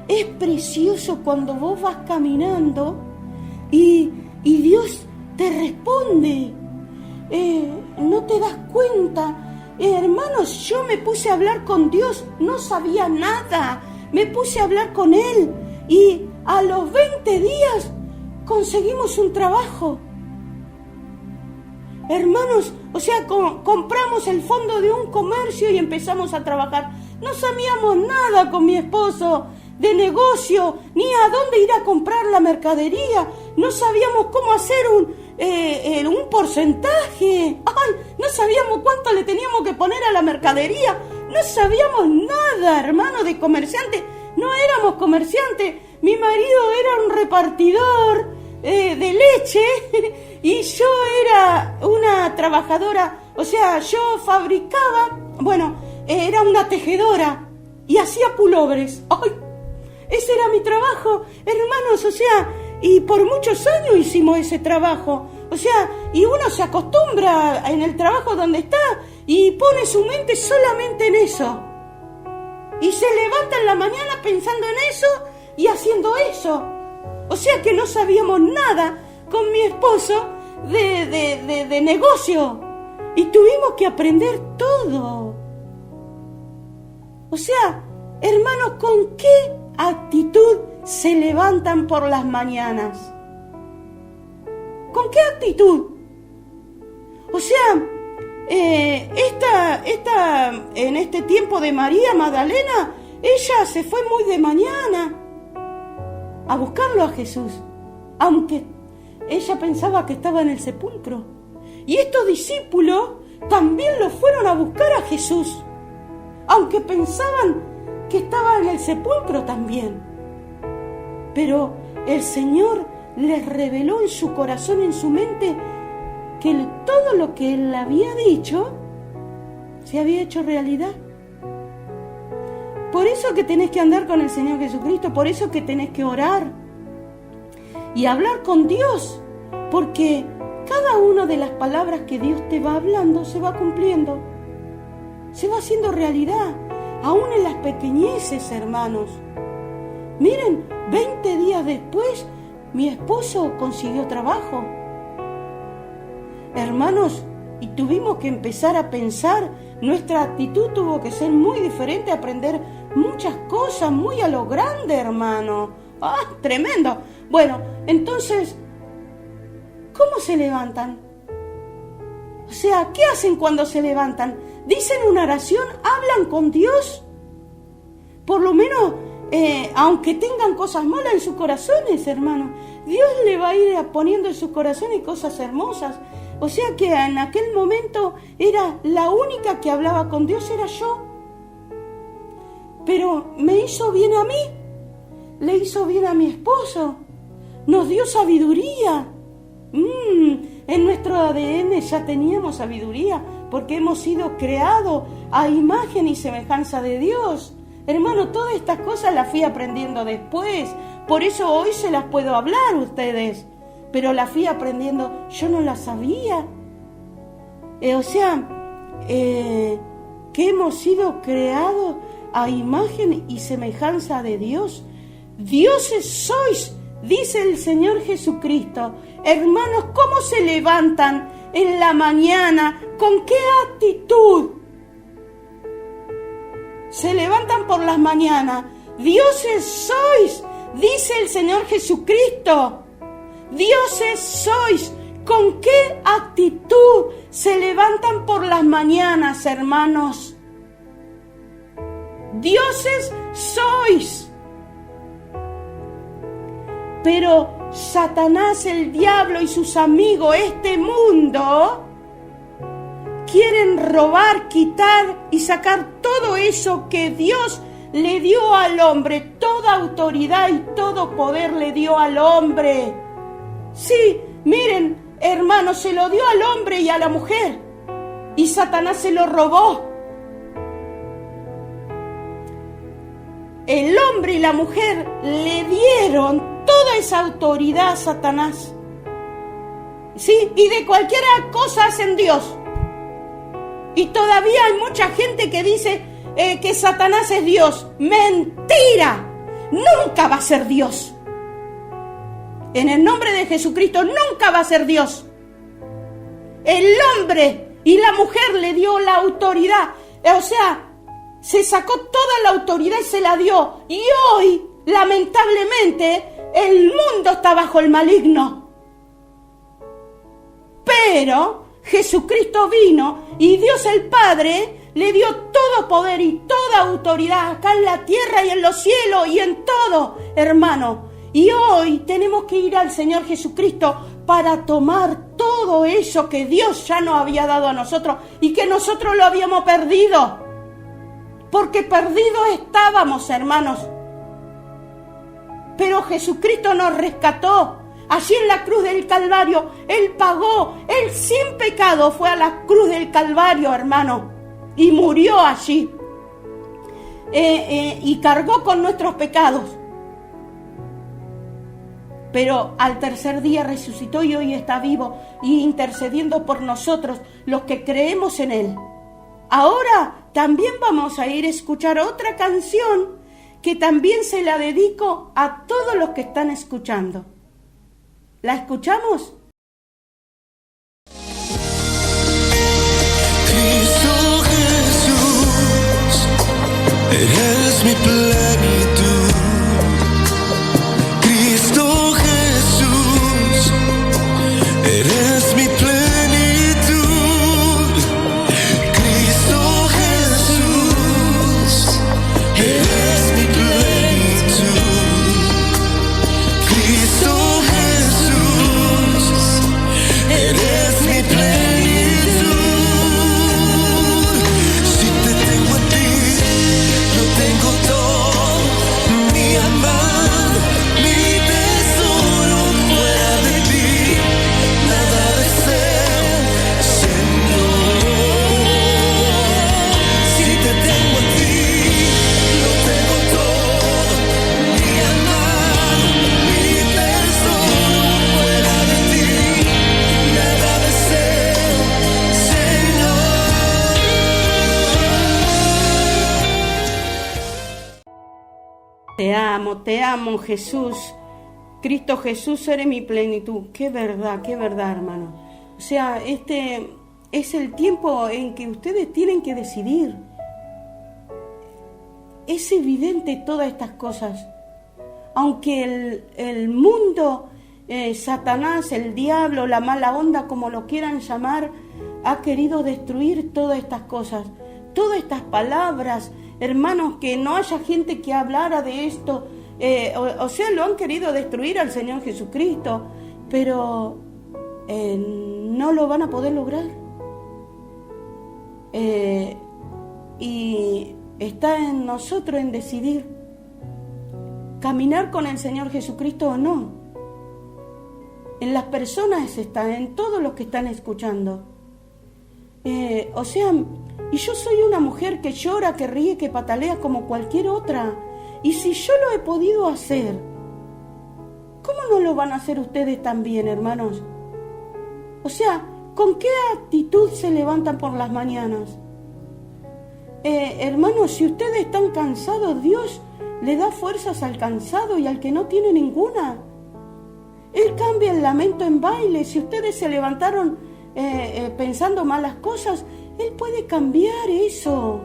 Es precioso cuando vos vas caminando y Dios te responde. No te das cuenta. Hermanos, yo me puse a hablar con Dios, no sabía nada. Me puse a hablar con Él y a los 20 días conseguimos un trabajo. Hermanos, o sea, compramos el fondo de un comercio y empezamos a trabajar. No sabíamos nada con mi esposo de negocio, ni a dónde ir a comprar la mercadería. No sabíamos cómo hacer un porcentaje. ¡Ay! No sabíamos cuánto le teníamos que poner a la mercadería. No sabíamos nada, hermano, de comerciante. No éramos comerciantes. Mi marido era un repartidor de leche y yo era una trabajadora. O sea, yo fabricaba, era una tejedora y hacía pulobres. ¡Ay! Ese era mi trabajo, hermanos, o sea, y por muchos años hicimos ese trabajo. O sea, y uno se acostumbra en el trabajo donde está y pone su mente solamente en eso. Y se levanta en la mañana pensando en eso y haciendo eso. O sea que no sabíamos nada con mi esposo de negocio. Y tuvimos que aprender todo. O sea, hermanos, ¿con qué actitud se levantan por las mañanas? ¿Con qué actitud? O sea, en este tiempo de María Magdalena, ella se fue muy de mañana a buscarlo a Jesús, aunque ella pensaba que estaba en el sepulcro. Y estos discípulos también lo fueron a buscar a Jesús, aunque pensaban que estaba en el sepulcro también. Pero el Señor les reveló en su corazón, en su mente, que todo lo que Él había dicho se había hecho realidad. Por eso que tenés que andar con el Señor Jesucristo, por eso que tenés que orar y hablar con Dios, porque cada una de las palabras que Dios te va hablando se va cumpliendo, se va haciendo realidad, aún en las pequeñeces, hermanos. Miren, 20 días después, mi esposo consiguió trabajo. Hermanos, y tuvimos que empezar a pensar, nuestra actitud tuvo que ser muy diferente, aprender muchas cosas, muy a lo grande, hermano. ¡Ah, tremendo! Bueno, entonces, ¿cómo se levantan? O sea, ¿qué hacen cuando se levantan? ¿Dicen una oración? ¿Hablan con Dios? Por lo menos, aunque tengan cosas malas en sus corazones, hermano, Dios le va a ir poniendo en sus corazones cosas hermosas. O sea que en aquel momento era la única que hablaba con Dios, era yo. Pero me hizo bien a mí, le hizo bien a mi esposo, nos dio sabiduría. En nuestro ADN ya teníamos sabiduría, porque hemos sido creados a imagen y semejanza de Dios. Hermano, todas estas cosas las fui aprendiendo después, por eso hoy se las puedo hablar a ustedes, pero las fui aprendiendo, yo no las sabía. Que hemos sido creados a imagen y semejanza de Dios. Dioses sois, dice el Señor Jesucristo. Hermanos, ¿cómo se levantan en la mañana? ¿Con qué actitud se levantan por las mañanas? Dioses sois, dice el Señor Jesucristo. Dioses sois. ¿Con qué actitud se levantan por las mañanas, hermanos? Dioses sois. Pero Satanás, el diablo y sus amigos, este mundo, quieren robar, quitar y sacar todo eso que Dios le dio al hombre. Toda autoridad y todo poder le dio al hombre. Sí, miren, hermanos, se lo dio al hombre y a la mujer. Y Satanás se lo robó. El hombre y la mujer le dieron toda esa autoridad a Satanás. Sí, y de cualquier cosa hacen Dios. Y todavía hay mucha gente que dice que Satanás es Dios. ¡Mentira! Nunca va a ser Dios. En el nombre de Jesucristo nunca va a ser Dios. El hombre y la mujer le dio la autoridad. O sea, se sacó toda la autoridad y se la dio. Y hoy, lamentablemente, el mundo está bajo el maligno. Pero Jesucristo vino y Dios el Padre le dio todo poder y toda autoridad acá en la tierra y en los cielos y en todo, hermano. Y hoy tenemos que ir al Señor Jesucristo para tomar todo eso que Dios ya nos había dado a nosotros y que nosotros lo habíamos perdido. Porque perdidos estábamos, hermanos. Pero Jesucristo nos rescató. Allí en la cruz del Calvario, Él pagó. Él sin pecado fue a la cruz del Calvario, hermano. Y murió allí. Y cargó con nuestros pecados. Pero al tercer día resucitó y hoy está vivo y intercediendo por nosotros, los que creemos en Él. Ahora también vamos a ir a escuchar otra canción que también se la dedico a todos los que están escuchando. ¿La escuchamos? Cristo Jesús, eres mi plenitud. Cristo Jesús, eres mi plenitud. Cristo Jesús, eres mi plenitud. Cristo Jesús, eres mi plenitud. Si te tengo a ti, lo tengo todo. Mi amado, mi tesoro, fuera de ti nada deseo, Señor. Si te tengo a ti, lo tengo todo. Mi amado, mi tesoro, fuera de ti nada deseo, Señor. Te amo, Jesús. Cristo Jesús, eres mi plenitud. Qué verdad, hermano. O sea, este es el tiempo en que ustedes tienen que decidir. Es evidente todas estas cosas. Aunque el mundo, Satanás, el diablo, la mala onda, como lo quieran llamar, ha querido destruir todas estas cosas. Todas estas palabras, hermanos, que no haya gente que hablara de esto. O sea, lo han querido destruir al Señor Jesucristo, pero no lo van a poder lograr. Y está en nosotros en decidir caminar con el Señor Jesucristo o no. En las personas está, en todos los que están escuchando. O sea, y yo soy una mujer que llora, que ríe, que patalea como cualquier otra. Y si yo lo he podido hacer, ¿cómo no lo van a hacer ustedes también, hermanos? O sea, ¿con qué actitud se levantan por las mañanas? Hermanos, si ustedes están cansados, Dios le da fuerzas al cansado y al que no tiene ninguna. Él cambia el lamento en baile. Si ustedes se levantaron pensando malas cosas, Él puede cambiar eso.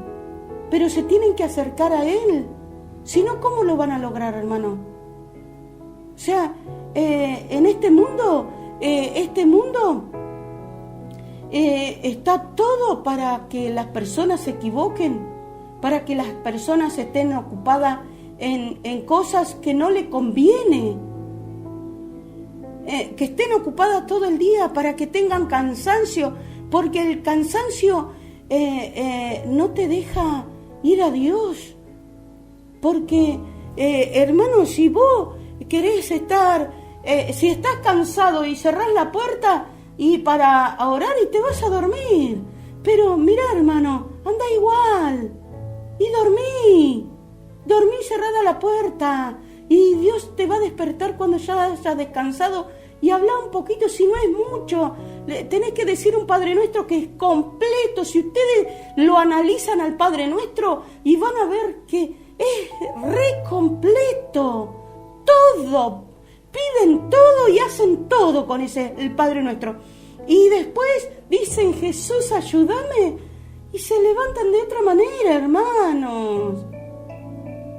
Pero se tienen que acercar a Él. Si no, ¿cómo lo van a lograr, hermano? O sea, en este mundo está todo para que las personas se equivoquen, para que las personas estén ocupadas en cosas que no le conviene, que estén ocupadas todo el día, para que tengan cansancio, porque el cansancio no te deja ir a Dios. Porque, hermano, si vos querés estar, si estás cansado y cerrás la puerta y para orar y te vas a dormir. Pero mira, hermano, anda igual y dormí cerrada la puerta, y Dios te va a despertar cuando ya hayas descansado, y habla un poquito, si no es mucho. Tenés que decir un Padre Nuestro que es completo. Si ustedes lo analizan al Padre Nuestro, y van a ver que es re completo, todo, piden todo y hacen todo con el Padre Nuestro. Y después dicen: Jesús, ayúdame, y se levantan de otra manera, hermanos.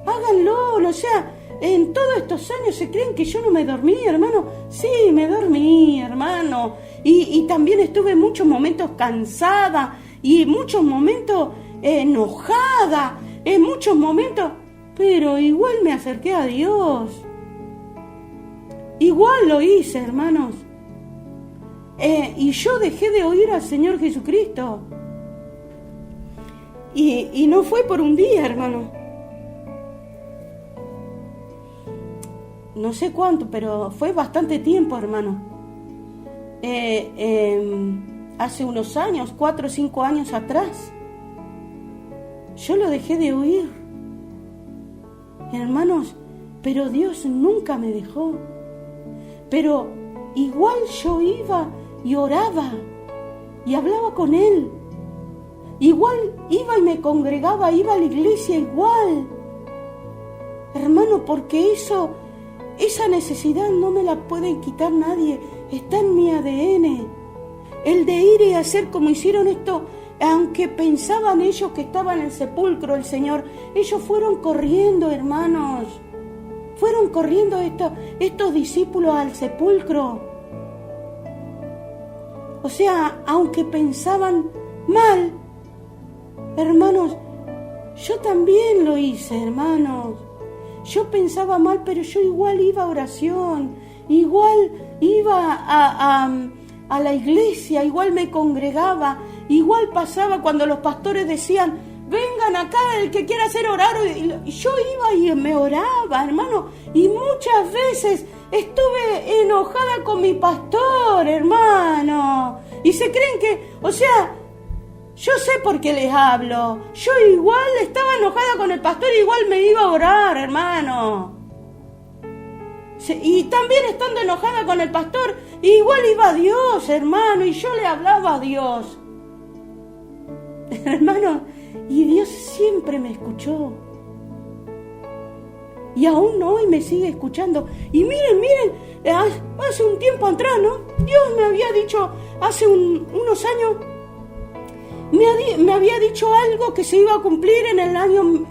Háganlo. O sea, en todos estos años se creen que yo no me dormí, hermano. Sí, me dormí, hermano. Y también estuve en muchos momentos cansada, y muchos momentos enojada, en muchos momentos, pero igual me acerqué a Dios. Igual lo hice, hermanos. Y yo dejé de oír al Señor Jesucristo. Y no fue por un día, hermano. No sé cuánto, pero fue bastante tiempo, hermano. Hace unos años, 4 o 5 años atrás, yo lo dejé de oír. Hermanos, pero Dios nunca me dejó. Pero igual yo iba y oraba y hablaba con Él. Igual iba y me congregaba, iba a la iglesia igual. Hermano, porque esa necesidad no me la puede quitar nadie. Está en mi ADN. El de ir y hacer como hicieron esto, aunque pensaban ellos que estaban en el sepulcro el Señor, ellos fueron corriendo, hermanos. Fueron corriendo estos discípulos al sepulcro. O sea, aunque pensaban mal, hermanos, yo también lo hice, hermanos. Yo pensaba mal, pero yo igual iba a oración, igual iba a la iglesia, igual me congregaba, igual pasaba cuando los pastores decían: vengan acá el que quiera hacer orar, y yo iba y me oraba, hermano, y muchas veces estuve enojada con mi pastor, hermano, y se creen que, o sea, yo sé por qué les hablo. Yo igual estaba enojada con el pastor, igual me iba a orar, hermano. Y también estando enojada con el pastor, igual iba a Dios, hermano, y yo le hablaba a Dios. Hermano, y Dios siempre me escuchó. Y aún hoy me sigue escuchando. Y miren, hace un tiempo atrás, ¿no? Dios me había dicho, hace unos años, me había dicho algo que se iba a cumplir en el año,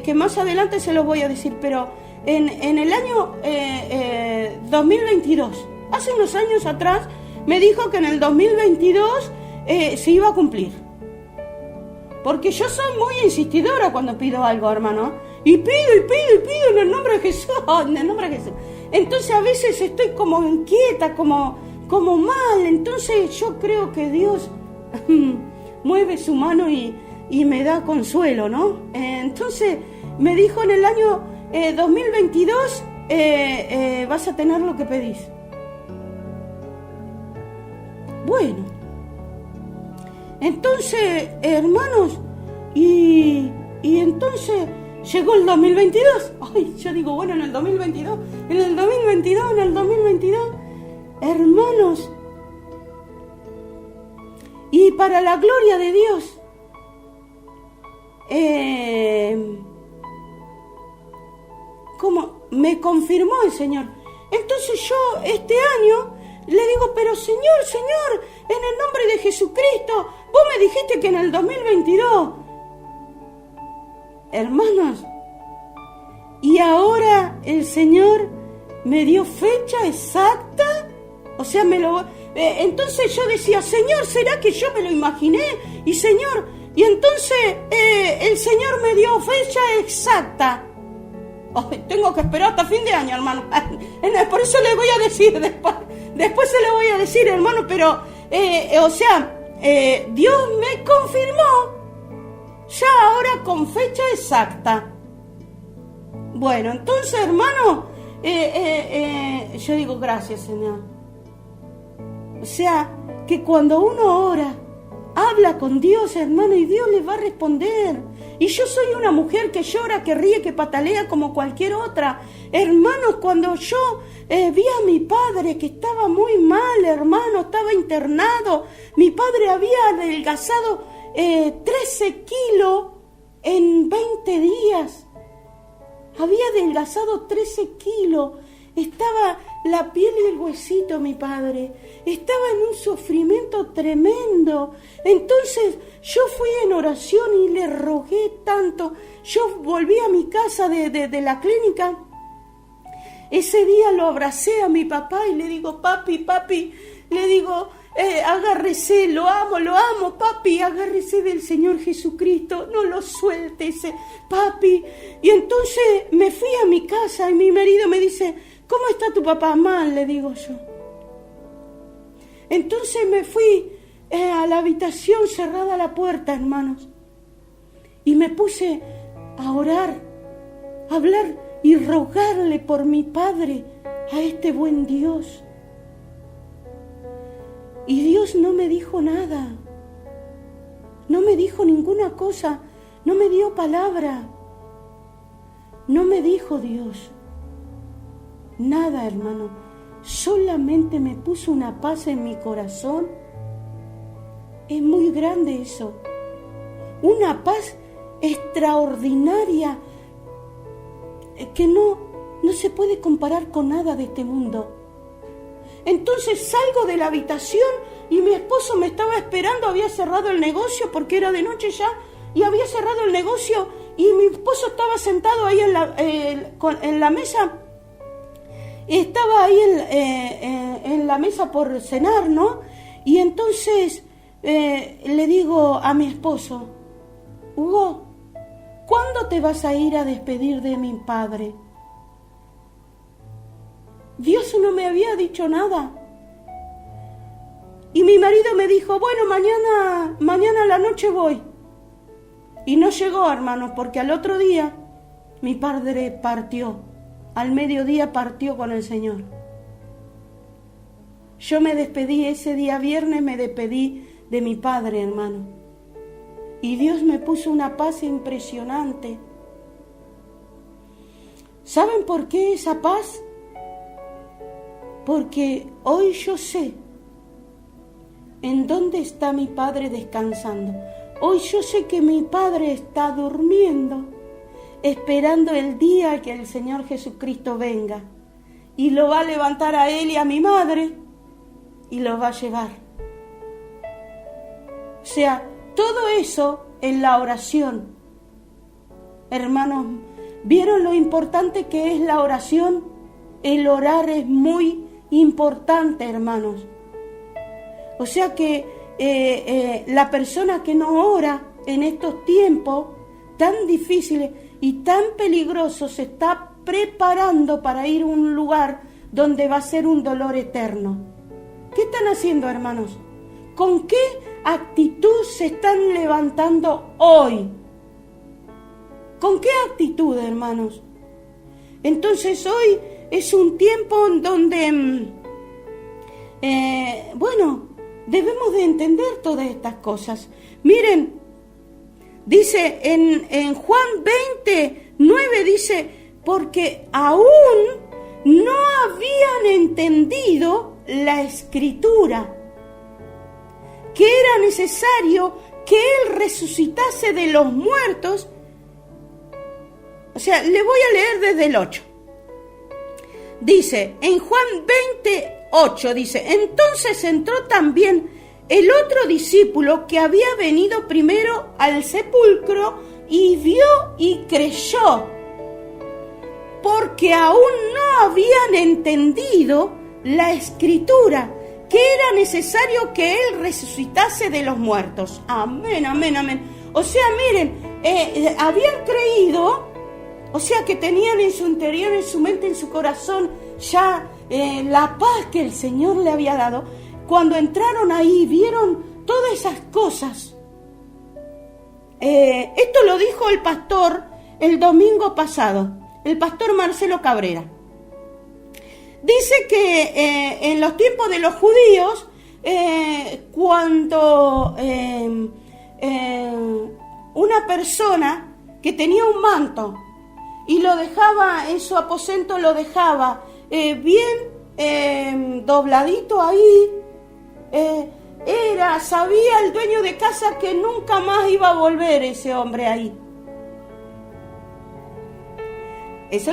que más adelante se lo voy a decir, pero en el año 2022, hace unos años atrás, me dijo que en el 2022 se iba a cumplir. Porque yo soy muy insistidora cuando pido algo, hermano, y pido en el nombre de Jesús, en el nombre de Jesús. Entonces a veces estoy como inquieta, como mal. Entonces yo creo que Dios mueve su mano y me da consuelo, ¿no? Entonces me dijo: en el año 2022 vas a tener lo que pedís. Bueno, entonces, hermanos, y entonces llegó el 2022. Ay, yo digo, bueno, en el 2022, hermanos, y para la gloria de Dios, como me confirmó el Señor. Entonces yo este año le digo: pero Señor, en el nombre de Jesucristo, vos me dijiste que en el 2022. Hermanos, y ahora el Señor me dio fecha exacta. O sea, entonces yo decía: Señor, ¿será que yo me lo imaginé? Y entonces el Señor me dio fecha exacta. Tengo que esperar hasta fin de año, hermano. Por eso le voy a decir después se lo voy a decir, hermano, pero Dios me confirmó ya ahora con fecha exacta. Bueno, entonces, hermano, yo digo, gracias, Señor. O sea, que cuando uno ora, habla con Dios, hermano, y Dios le va a responder. Y yo soy una mujer que llora, que ríe, que patalea como cualquier otra. Hermanos, cuando yo vi a mi padre que estaba muy mal, hermano, estaba internado. Mi padre había adelgazado 13 kilos en 20 días. Había adelgazado 13 kilos. Estaba la piel y el huesito, mi padre. Estaba en un sufrimiento tremendo. Entonces yo fui en oración y le rogué tanto. Yo volví a mi casa de la clínica. Ese día lo abracé a mi papá y le digo, papi, le digo, agárrese, lo amo, papi, agárrese del Señor Jesucristo, no lo sueltes, papi. Y entonces me fui a mi casa y mi marido me dice, ¿cómo está tu papá? Mal, le digo yo. Entonces me fui a la habitación, cerrada la puerta, hermanos, y me puse a orar, a hablar y rogarle por mi padre a este buen Dios. Y Dios no me dijo nada, no me dijo ninguna cosa, no me dio palabra, no me dijo Dios nada, hermano. Solamente me puso una paz en mi corazón. Es muy grande eso, una paz extraordinaria que no se puede comparar con nada de este mundo. Entonces salgo de la habitación y mi esposo me estaba esperando, había cerrado el negocio porque era de noche ya, y había cerrado el negocio y mi esposo estaba sentado ahí en la mesa, estaba ahí en la mesa por cenar, ¿no? Y entonces le digo a mi esposo, Hugo, ¿cuándo te vas a ir a despedir de mi padre? Dios no me había dicho nada. Y mi marido me dijo, bueno, mañana a la noche voy. Y no llegó, hermanos, porque al otro día mi padre partió. Al mediodía partió con el Señor. Yo me despedí ese día viernes, me despedí de mi padre, hermano. Y Dios me puso una paz impresionante. ¿Saben por qué esa paz? Porque hoy yo sé en dónde está mi padre descansando. Hoy yo sé que mi padre está durmiendo, esperando el día que el Señor Jesucristo venga. Y lo va a levantar a él y a mi madre y lo va a llevar. O sea, todo eso en la oración. Hermanos, ¿vieron lo importante que es la oración? El orar es muy importante, hermanos. O sea que la persona que no ora en estos tiempos tan difíciles y tan peligrosos se está preparando para ir a un lugar donde va a ser un dolor eterno. ¿Qué están haciendo, hermanos? ¿Con qué actitud se están levantando hoy? ¿Con qué actitud, hermanos? Entonces hoy es un tiempo en donde, debemos de entender todas estas cosas. Miren, dice en Juan 20:9, dice, porque aún no habían entendido la Escritura, que era necesario que Él resucitase de los muertos. O sea, le voy a leer desde el 8. Dice, en Juan 20:8, dice, entonces entró también el otro discípulo que había venido primero al sepulcro y vio y creyó, porque aún no habían entendido la Escritura, que era necesario que Él resucitase de los muertos. Amén, amén, amén. O sea, miren, habían creído, o sea que tenían en su interior, en su mente, en su corazón, ya la paz que el Señor le había dado, cuando entraron ahí, vieron todas esas cosas. Esto lo dijo el pastor el domingo pasado, el pastor Marcelo Cabrera. Dice que en los tiempos de los judíos, cuando una persona que tenía un manto y lo dejaba en su aposento, lo dejaba bien dobladito ahí, sabía el dueño de casa que nunca más iba a volver ese hombre ahí. Eso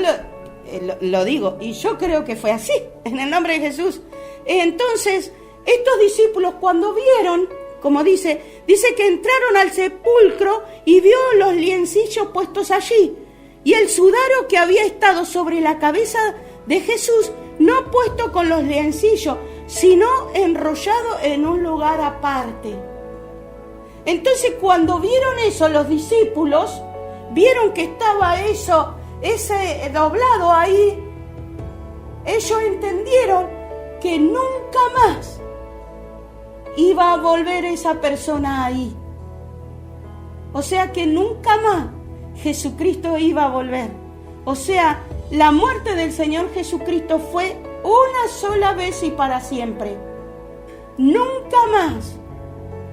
lo digo, y yo creo que fue así, en el nombre de Jesús. Entonces, estos discípulos cuando vieron, como dice que entraron al sepulcro y vio los liencillos puestos allí, y el sudario que había estado sobre la cabeza de Jesús, no puesto con los liencillos, sino enrollado en un lugar aparte. Entonces, cuando vieron eso, los discípulos vieron que estaba ese doblado ahí, ellos entendieron que nunca más iba a volver esa persona ahí. O sea que nunca más Jesucristo iba a volver. O sea, la muerte del Señor Jesucristo fue una sola vez y para siempre. Nunca más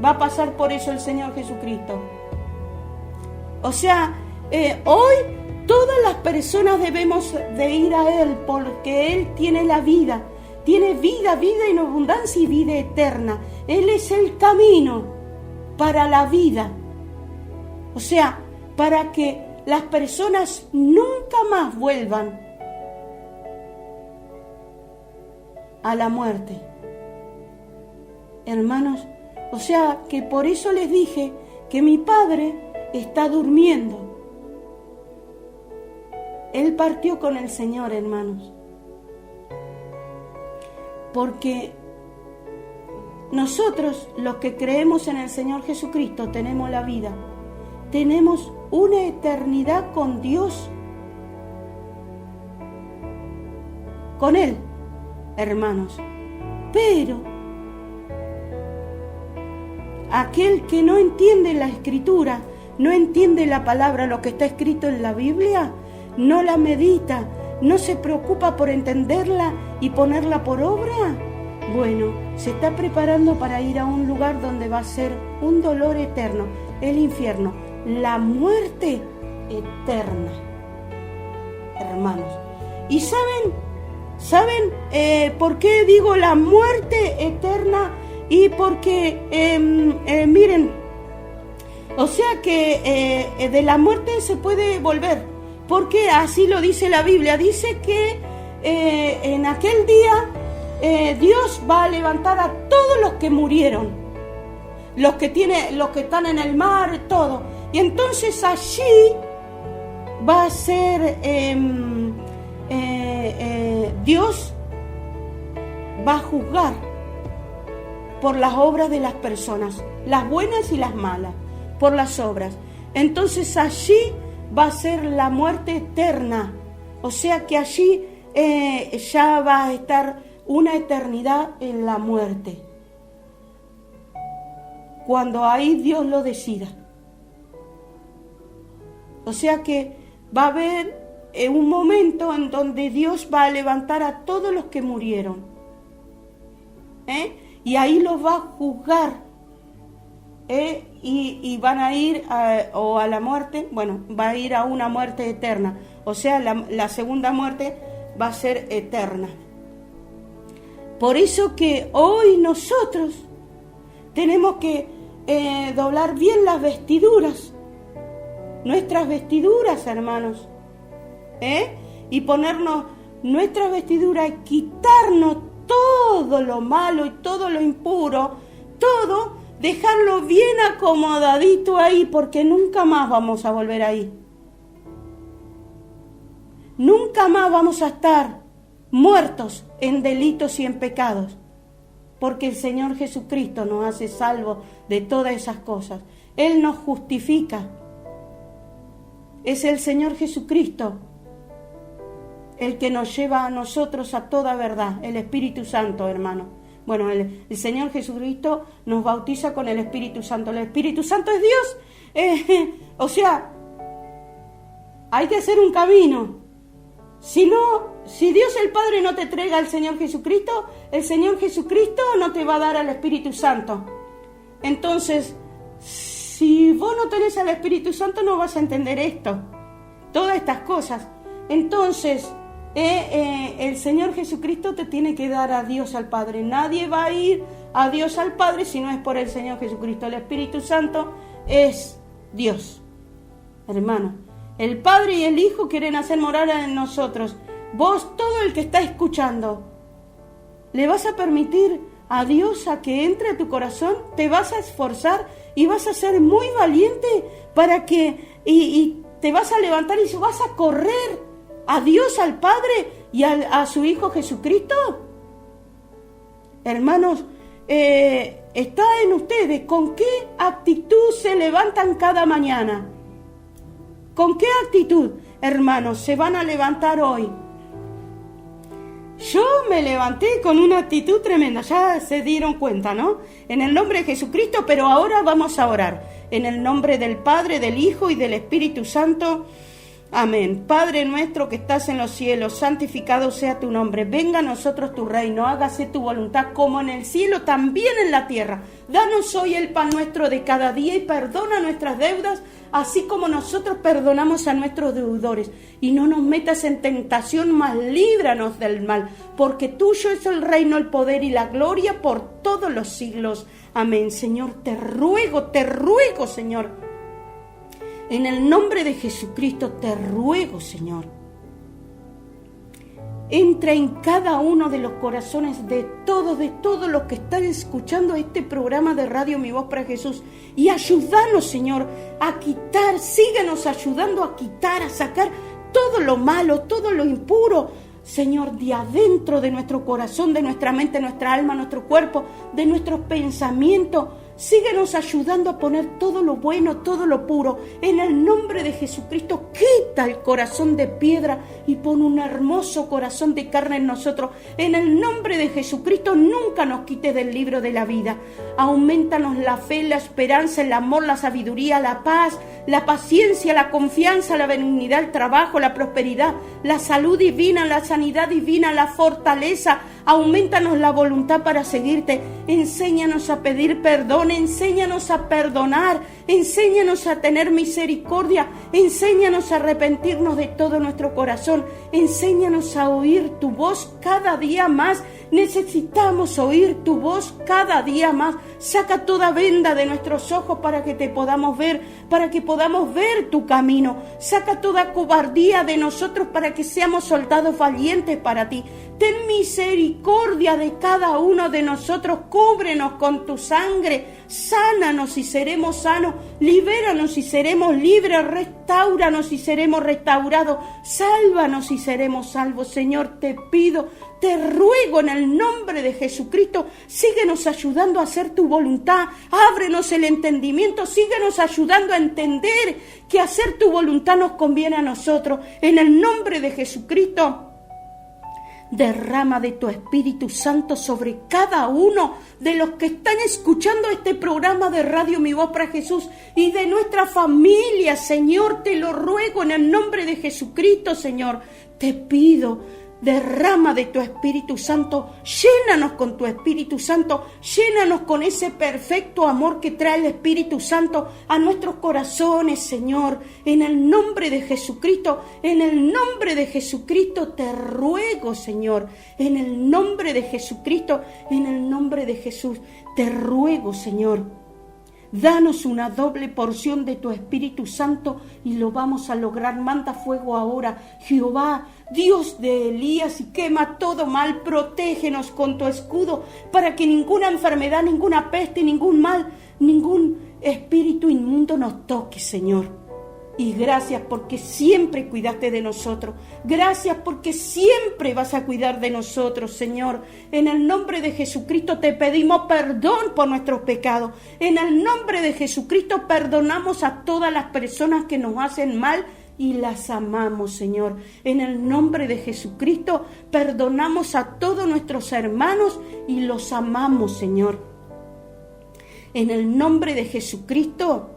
va a pasar por eso el Señor Jesucristo. O sea, hoy todas las personas debemos de ir a Él, porque Él tiene la vida. Tiene vida en abundancia y vida eterna. Él es el camino para la vida. O sea, para que las personas nunca más vuelvan a la muerte. Hermanos, o sea, que por eso les dije que mi padre está durmiendo. Él partió con el Señor, hermanos. Porque nosotros, los que creemos en el Señor Jesucristo, tenemos la vida. Tenemos una eternidad con Dios. Con Él, hermanos. Pero aquel que no entiende la Escritura, no entiende la palabra, lo que está escrito en la Biblia, no la medita, no se preocupa por entenderla y ponerla por obra, bueno, se está preparando para ir a un lugar donde va a ser un dolor eterno, el infierno, la muerte eterna, hermanos. ¿Y saben por qué digo la muerte eterna? Y porque, miren, o sea que de la muerte se puede volver. Porque así lo dice la Biblia. Dice que en aquel día Dios va a levantar a todos los que murieron, los que están en el mar, todo. Y entonces allí va a ser Dios va a juzgar por las obras de las personas, las buenas y las malas, por las obras. Entonces allí va a ser la muerte eterna. O sea que allí ya va a estar una eternidad en la muerte. Cuando ahí Dios lo decida. O sea que va a haber un momento en donde Dios va a levantar a todos los que murieron. Y ahí los va a juzgar. Y van a ir a la muerte, bueno, va a ir a una muerte eterna. O sea, la segunda muerte va a ser eterna. Por eso que hoy nosotros tenemos que doblar bien las vestiduras, nuestras vestiduras, hermanos, y ponernos nuestras vestiduras y quitarnos todo lo malo y todo lo impuro, todo, dejarlo bien acomodadito ahí, porque nunca más vamos a volver ahí. Nunca más vamos a estar muertos en delitos y en pecados, porque el Señor Jesucristo nos hace salvos de todas esas cosas. Él nos justifica. Es el Señor Jesucristo el que nos lleva a nosotros a toda verdad, el Espíritu Santo, hermano. Bueno, el Señor Jesucristo nos bautiza con el Espíritu Santo. ¿El Espíritu Santo es Dios? O sea, hay que hacer un camino. Si Dios el Padre no te entrega al Señor Jesucristo, el Señor Jesucristo no te va a dar al Espíritu Santo. Entonces, si vos no tenés al Espíritu Santo, no vas a entender esto, todas estas cosas. Entonces, el Señor Jesucristo te tiene que dar a Dios al Padre. Nadie va a ir a Dios al Padre si no es por el Señor Jesucristo. El Espíritu Santo es Dios, hermano. El Padre y el Hijo quieren hacer morada en nosotros. Vos, todo el que está escuchando, ¿le vas a permitir a Dios a que entre a tu corazón? ¿Te vas a esforzar y vas a ser muy valiente para que y te vas a levantar y vas a correr a Dios, al Padre y a su Hijo Jesucristo? Hermanos, está en ustedes con qué actitud se levantan cada mañana. ¿Con qué actitud, hermanos, se van a levantar hoy? Yo me levanté con una actitud tremenda, ya se dieron cuenta, ¿no? En el nombre de Jesucristo, pero ahora vamos a orar. En el nombre del Padre, del Hijo y del Espíritu Santo. Amén. Padre nuestro que estás en los cielos, santificado sea tu nombre. Venga a nosotros tu reino, hágase tu voluntad como en el cielo, también en la tierra. Danos hoy el pan nuestro de cada día y perdona nuestras deudas, así como nosotros perdonamos a nuestros deudores. Y no nos metas en tentación, mas líbranos del mal, porque tuyo es el reino, el poder y la gloria por todos los siglos. Amén. Señor, te ruego, Señor. En el nombre de Jesucristo te ruego, Señor. Entra en cada uno de los corazones de todos los que están escuchando este programa de Radio Mi Voz para Jesús. Y ayúdanos, Señor, a quitar, síguenos ayudando a quitar, a sacar todo lo malo, todo lo impuro, Señor, de adentro de nuestro corazón, de nuestra mente, nuestra alma, nuestro cuerpo, de nuestros pensamientos. Síguenos ayudando a poner todo lo bueno, todo lo puro. En el nombre de Jesucristo, quita el corazón de piedra y pon un hermoso corazón de carne en nosotros. En el nombre de Jesucristo, nunca nos quites del libro de la vida. Aumentanos la fe, la esperanza, el amor, la sabiduría, la paz, la paciencia, la confianza, la benignidad, el trabajo, la prosperidad, la salud divina, la sanidad divina, la fortaleza. Aumentanos la voluntad para seguirte. Enséñanos a pedir perdón, enséñanos a perdonar, enséñanos a tener misericordia, enséñanos a arrepentirnos de todo nuestro corazón, enséñanos a oír tu voz cada día más. Necesitamos oír tu voz cada día más. Saca toda venda de nuestros ojos para que te podamos ver, para que podamos ver tu camino. Saca toda cobardía de nosotros para que seamos soldados valientes para ti. Ten misericordia de cada uno de nosotros. Cúbrenos con tu sangre. Sánanos y seremos sanos. Libéranos y seremos libres. Restáuranos y seremos restaurados. Sálvanos y seremos salvos. Señor, te pido, te ruego en el nombre de Jesucristo, síguenos ayudando a hacer tu voluntad, ábrenos el entendimiento, síguenos ayudando a entender que hacer tu voluntad nos conviene a nosotros. En el nombre de Jesucristo, derrama de tu Espíritu Santo sobre cada uno de los que están escuchando este programa de Radio Mi Voz para Jesús y de nuestra familia, Señor, te lo ruego en el nombre de Jesucristo, Señor, te pido. Derrama de tu Espíritu Santo, llénanos con tu Espíritu Santo, llénanos con ese perfecto amor que trae el Espíritu Santo a nuestros corazones, Señor. En el nombre de Jesucristo, en el nombre de Jesucristo te ruego, Señor. En el nombre de Jesucristo, en el nombre de Jesús, te ruego, Señor. Danos una doble porción de tu Espíritu Santo y lo vamos a lograr. Manda fuego ahora, Jehová, Dios de Elías, y quema todo mal. Protégenos con tu escudo para que ninguna enfermedad, ninguna peste, ningún mal, ningún espíritu inmundo nos toque, Señor. Y gracias porque siempre cuidaste de nosotros. Gracias porque siempre vas a cuidar de nosotros, Señor. En el nombre de Jesucristo te pedimos perdón por nuestros pecados. En el nombre de Jesucristo perdonamos a todas las personas que nos hacen mal y las amamos, Señor. En el nombre de Jesucristo, perdonamos a todos nuestros hermanos y los amamos, Señor. En el nombre de Jesucristo,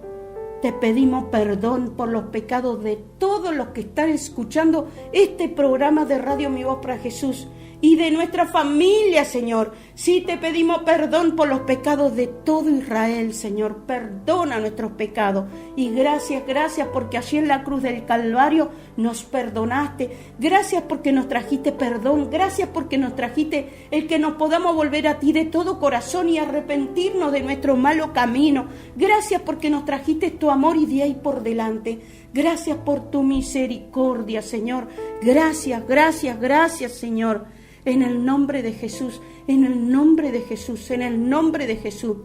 te pedimos perdón por los pecados de todos los que están escuchando este programa de Radio Mi Voz para Jesús y de nuestra familia, Señor. Sí, te pedimos perdón por los pecados de todo Israel, Señor. Perdona nuestros pecados. Y gracias porque allí en la cruz del Calvario nos perdonaste. Gracias porque nos trajiste perdón. Gracias porque nos trajiste el que nos podamos volver a ti de todo corazón y arrepentirnos de nuestro malo camino. Gracias porque nos trajiste tu amor y de ahí por delante. Gracias por tu misericordia, Señor. Gracias, Señor. En el nombre de Jesús, en el nombre de Jesús, en el nombre de Jesús.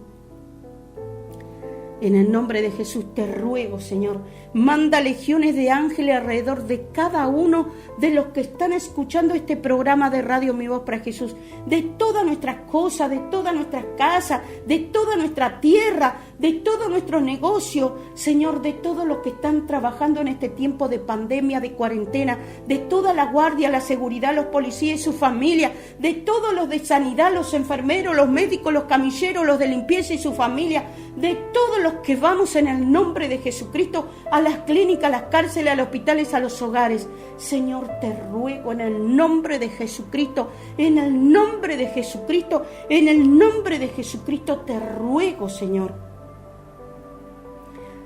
En el nombre de Jesús te ruego, Señor, manda legiones de ángeles alrededor de cada uno de los que están escuchando este programa de Radio Mi Voz para Jesús, de todas nuestras cosas, de todas nuestras casas, de toda nuestra tierra, de todo nuestro negocio, Señor, de todos los que están trabajando en este tiempo de pandemia, de cuarentena, de toda la guardia, la seguridad, los policías y su familia, de todos los de sanidad, los enfermeros, los médicos, los camilleros, los de limpieza y su familia, de todos los que vamos en el nombre de Jesucristo a las clínicas, a las cárceles, a los hospitales, a los hogares. Señor, te ruego en el nombre de Jesucristo, en el nombre de Jesucristo, en el nombre de Jesucristo te ruego, Señor.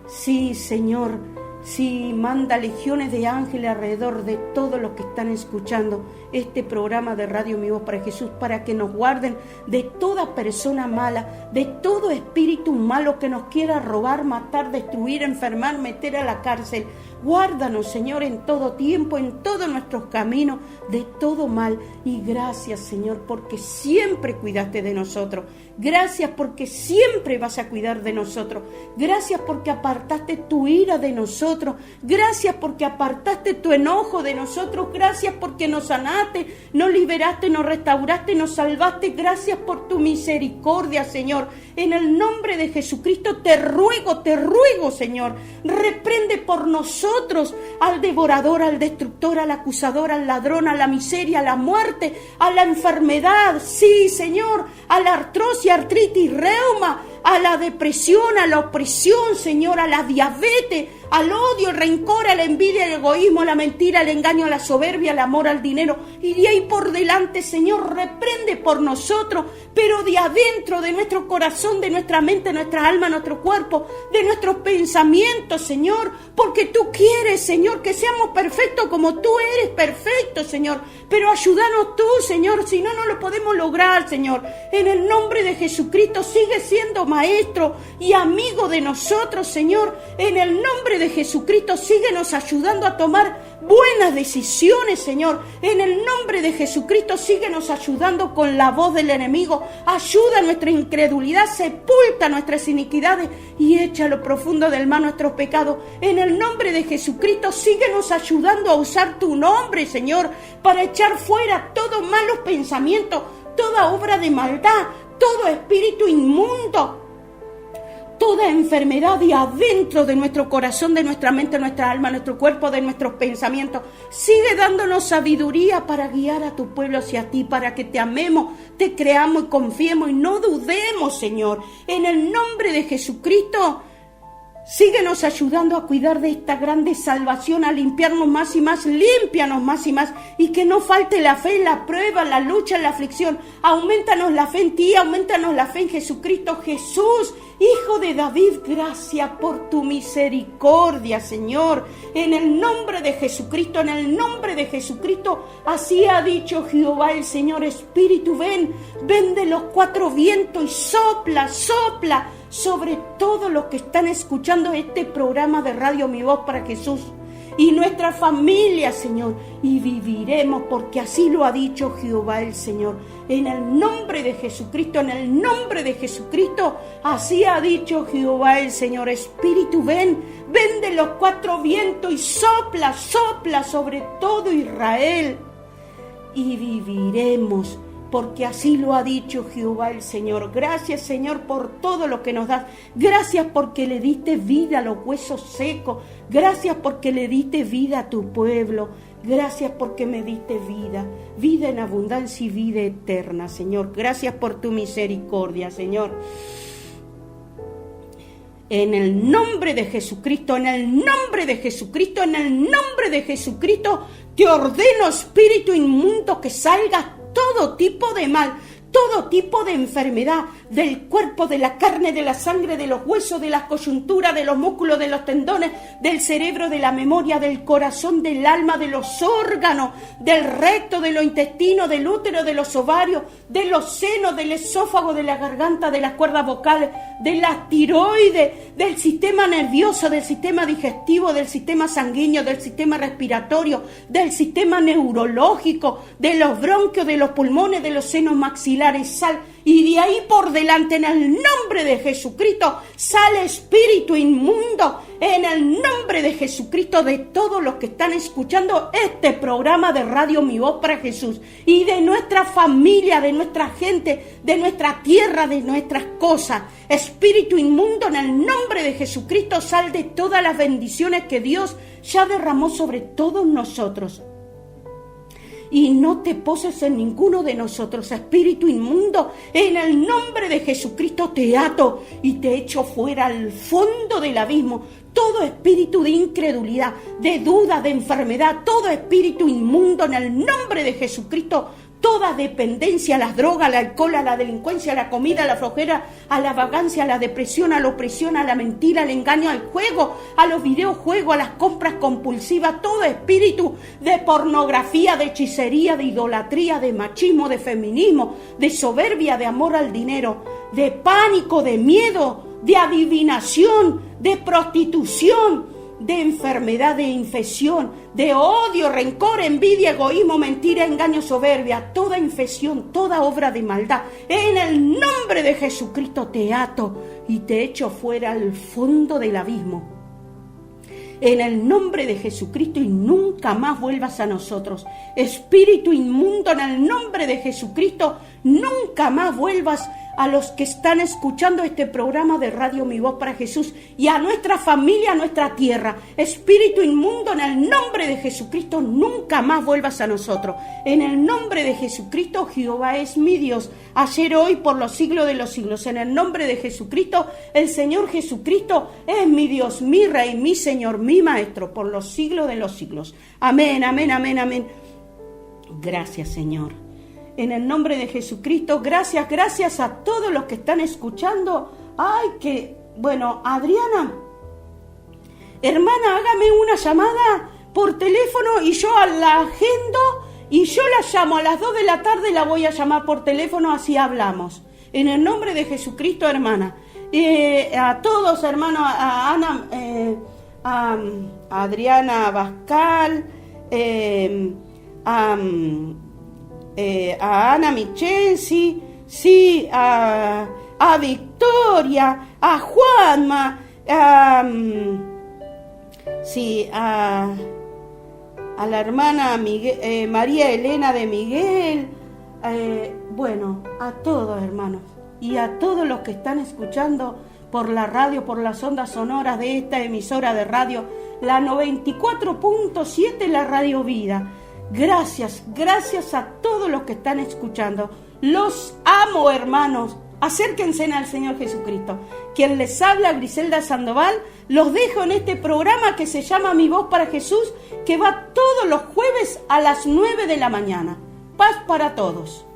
Sí, Señor, sí, manda legiones de ángeles alrededor de todos los que están escuchando este programa de Radio Mi Voz para Jesús, para que nos guarden de toda persona mala, de todo espíritu malo que nos quiera robar, matar, destruir, enfermar, meter a la cárcel. Guárdanos, Señor, en todo tiempo, en todos nuestros caminos, de todo mal. Y gracias, Señor, porque siempre cuidaste de nosotros. Gracias porque siempre vas a cuidar de nosotros. Gracias porque apartaste tu ira de nosotros. Gracias porque apartaste tu enojo de nosotros. Gracias porque nos sanaste, nos liberaste, nos restauraste, nos salvaste. Gracias por tu misericordia, Señor. En el nombre de Jesucristo te ruego, Señor. Reprende por nosotros al devorador, al destructor, al acusador, al ladrón, a la miseria, a la muerte, a la enfermedad. Sí, Señor, a la artrosis, artritis, reuma, a la depresión, a la opresión, Señor, a la diabetes, al odio, el rencor, a la envidia, el egoísmo, a la mentira, al engaño, a la soberbia, al amor, al dinero. Y de ahí por delante, Señor, reprende por nosotros, pero de adentro, de nuestro corazón, de nuestra mente, nuestra alma, nuestro cuerpo, de nuestros pensamientos, Señor, porque tú quieres, Señor, que seamos perfectos como tú eres perfecto, Señor. Pero ayúdanos tú, Señor, si no, no lo podemos lograr, Señor. En el nombre de Jesucristo, sigue siendo maestro y amigo de nosotros, Señor. En el nombre de Jesucristo, síguenos ayudando a tomar buenas decisiones, Señor. En el nombre de Jesucristo, síguenos ayudando con la voz del enemigo. Ayuda nuestra incredulidad, sepulta nuestras iniquidades y echa a lo profundo del mar nuestros pecados. En el nombre de Jesucristo, síguenos ayudando a usar tu nombre, Señor, para echar fuera todos malos pensamientos, toda obra de maldad, todo espíritu inmundo, toda enfermedad de adentro de nuestro corazón, de nuestra mente, nuestra alma, nuestro cuerpo, de nuestros pensamientos. Sigue dándonos sabiduría para guiar a tu pueblo hacia ti, para que te amemos, te creamos y confiemos y no dudemos, Señor. En el nombre de Jesucristo, síguenos ayudando a cuidar de esta grande salvación, a limpiarnos más y más, límpianos más y más, y que no falte la fe en la prueba, en la lucha, en la aflicción. Aumentanos la fe en ti, aumentanos la fe en Jesucristo. Jesús, Hijo de David, gracias por tu misericordia, Señor. En el nombre de Jesucristo, en el nombre de Jesucristo, así ha dicho Jehová el Señor. Espíritu, ven de los cuatro vientos y sopla sobre todos los que están escuchando este programa de Radio Mi Voz para Jesús y nuestra familia, Señor, y viviremos porque así lo ha dicho Jehová el Señor. En el nombre de Jesucristo, en el nombre de Jesucristo, así ha dicho Jehová el Señor. Espíritu, ven de los cuatro vientos y sopla sobre todo Israel y viviremos porque así lo ha dicho Jehová el Señor. Gracias, Señor, por todo lo que nos das. Gracias porque le diste vida a los huesos secos. Gracias porque le diste vida a tu pueblo. Gracias porque me diste vida, vida en abundancia y vida eterna, Señor. Gracias por tu misericordia, Señor. En el nombre de Jesucristo, en el nombre de Jesucristo, en el nombre de Jesucristo, te ordeno, espíritu inmundo, que salga todo tipo de mal, todo tipo de enfermedad del cuerpo, de la carne, de la sangre, de los huesos, de las coyunturas, de los músculos, de los tendones, del cerebro, de la memoria, del corazón, del alma, de los órganos, del recto, de los intestinos, del útero, de los ovarios, de los senos, del esófago, de la garganta, de las cuerdas vocales, de la tiroides, del sistema nervioso, del sistema digestivo, del sistema sanguíneo, del sistema respiratorio, del sistema neurológico, de los bronquios, de los pulmones, de los senos maxilares. Sal, y de ahí por delante, en el nombre de Jesucristo, sale espíritu inmundo, en el nombre de Jesucristo, de todos los que están escuchando este programa de Radio Mi Voz para Jesús, y de nuestra familia, de nuestra gente, de nuestra tierra, de nuestras cosas. Espíritu inmundo, en el nombre de Jesucristo, sal de todas las bendiciones que Dios ya derramó sobre todos nosotros. Y no te poses en ninguno de nosotros, espíritu inmundo. En el nombre de Jesucristo te ato y te echo fuera al fondo del abismo. Todo espíritu de incredulidad, de duda, de enfermedad, todo espíritu inmundo, en el nombre de Jesucristo, toda dependencia a las drogas, al alcohol, a la delincuencia, a la comida, a la flojera, a la vagancia, a la depresión, a la opresión, a la mentira, al engaño, al juego, a los videojuegos, a las compras compulsivas, todo espíritu de pornografía, de hechicería, de idolatría, de machismo, de feminismo, de soberbia, de amor al dinero, de pánico, de miedo, de adivinación, de prostitución, de enfermedad, de infección, de odio, rencor, envidia, egoísmo, mentira, engaño, soberbia, toda infección, toda obra de maldad. En el nombre de Jesucristo te ato y te echo fuera al fondo del abismo. En el nombre de Jesucristo, y nunca más vuelvas a nosotros. Espíritu inmundo, en el nombre de Jesucristo, nunca más vuelvas a los que están escuchando este programa de Radio Mi Voz para Jesús, y a nuestra familia, a nuestra tierra. Espíritu inmundo, en el nombre de Jesucristo, nunca más vuelvas a nosotros. En el nombre de Jesucristo, Jehová es mi Dios, ayer, hoy, por los siglos de los siglos. En el nombre de Jesucristo, el Señor Jesucristo es mi Dios, mi Rey, mi Señor, mi Maestro, por los siglos de los siglos. Amén, amén, amén, amén. Gracias, Señor. En el nombre de Jesucristo, gracias, gracias a todos los que están escuchando. Ay, que, bueno, Adriana, hermana, hágame una llamada por teléfono y yo la agendo y yo la llamo a las 2 de la tarde, la voy a llamar por teléfono, así hablamos. En el nombre de Jesucristo, hermana. A todos, hermanos, a Ana, a Adriana Bascal, a Ana Michensi, sí, a Victoria, a Juanma, sí, a la hermana Miguel, María Elena de Miguel, bueno, a todos, hermanos, y a todos los que están escuchando por la radio, por las ondas sonoras de esta emisora de radio, la 94.7, la Radio Vida. Gracias, gracias a todos los que están escuchando. Los amo, hermanos. Acérquense al Señor Jesucristo. Quien les habla, Griselda Sandoval, los dejo en este programa que se llama Mi Voz para Jesús, que va todos los jueves a las 9 de la mañana. Paz para todos.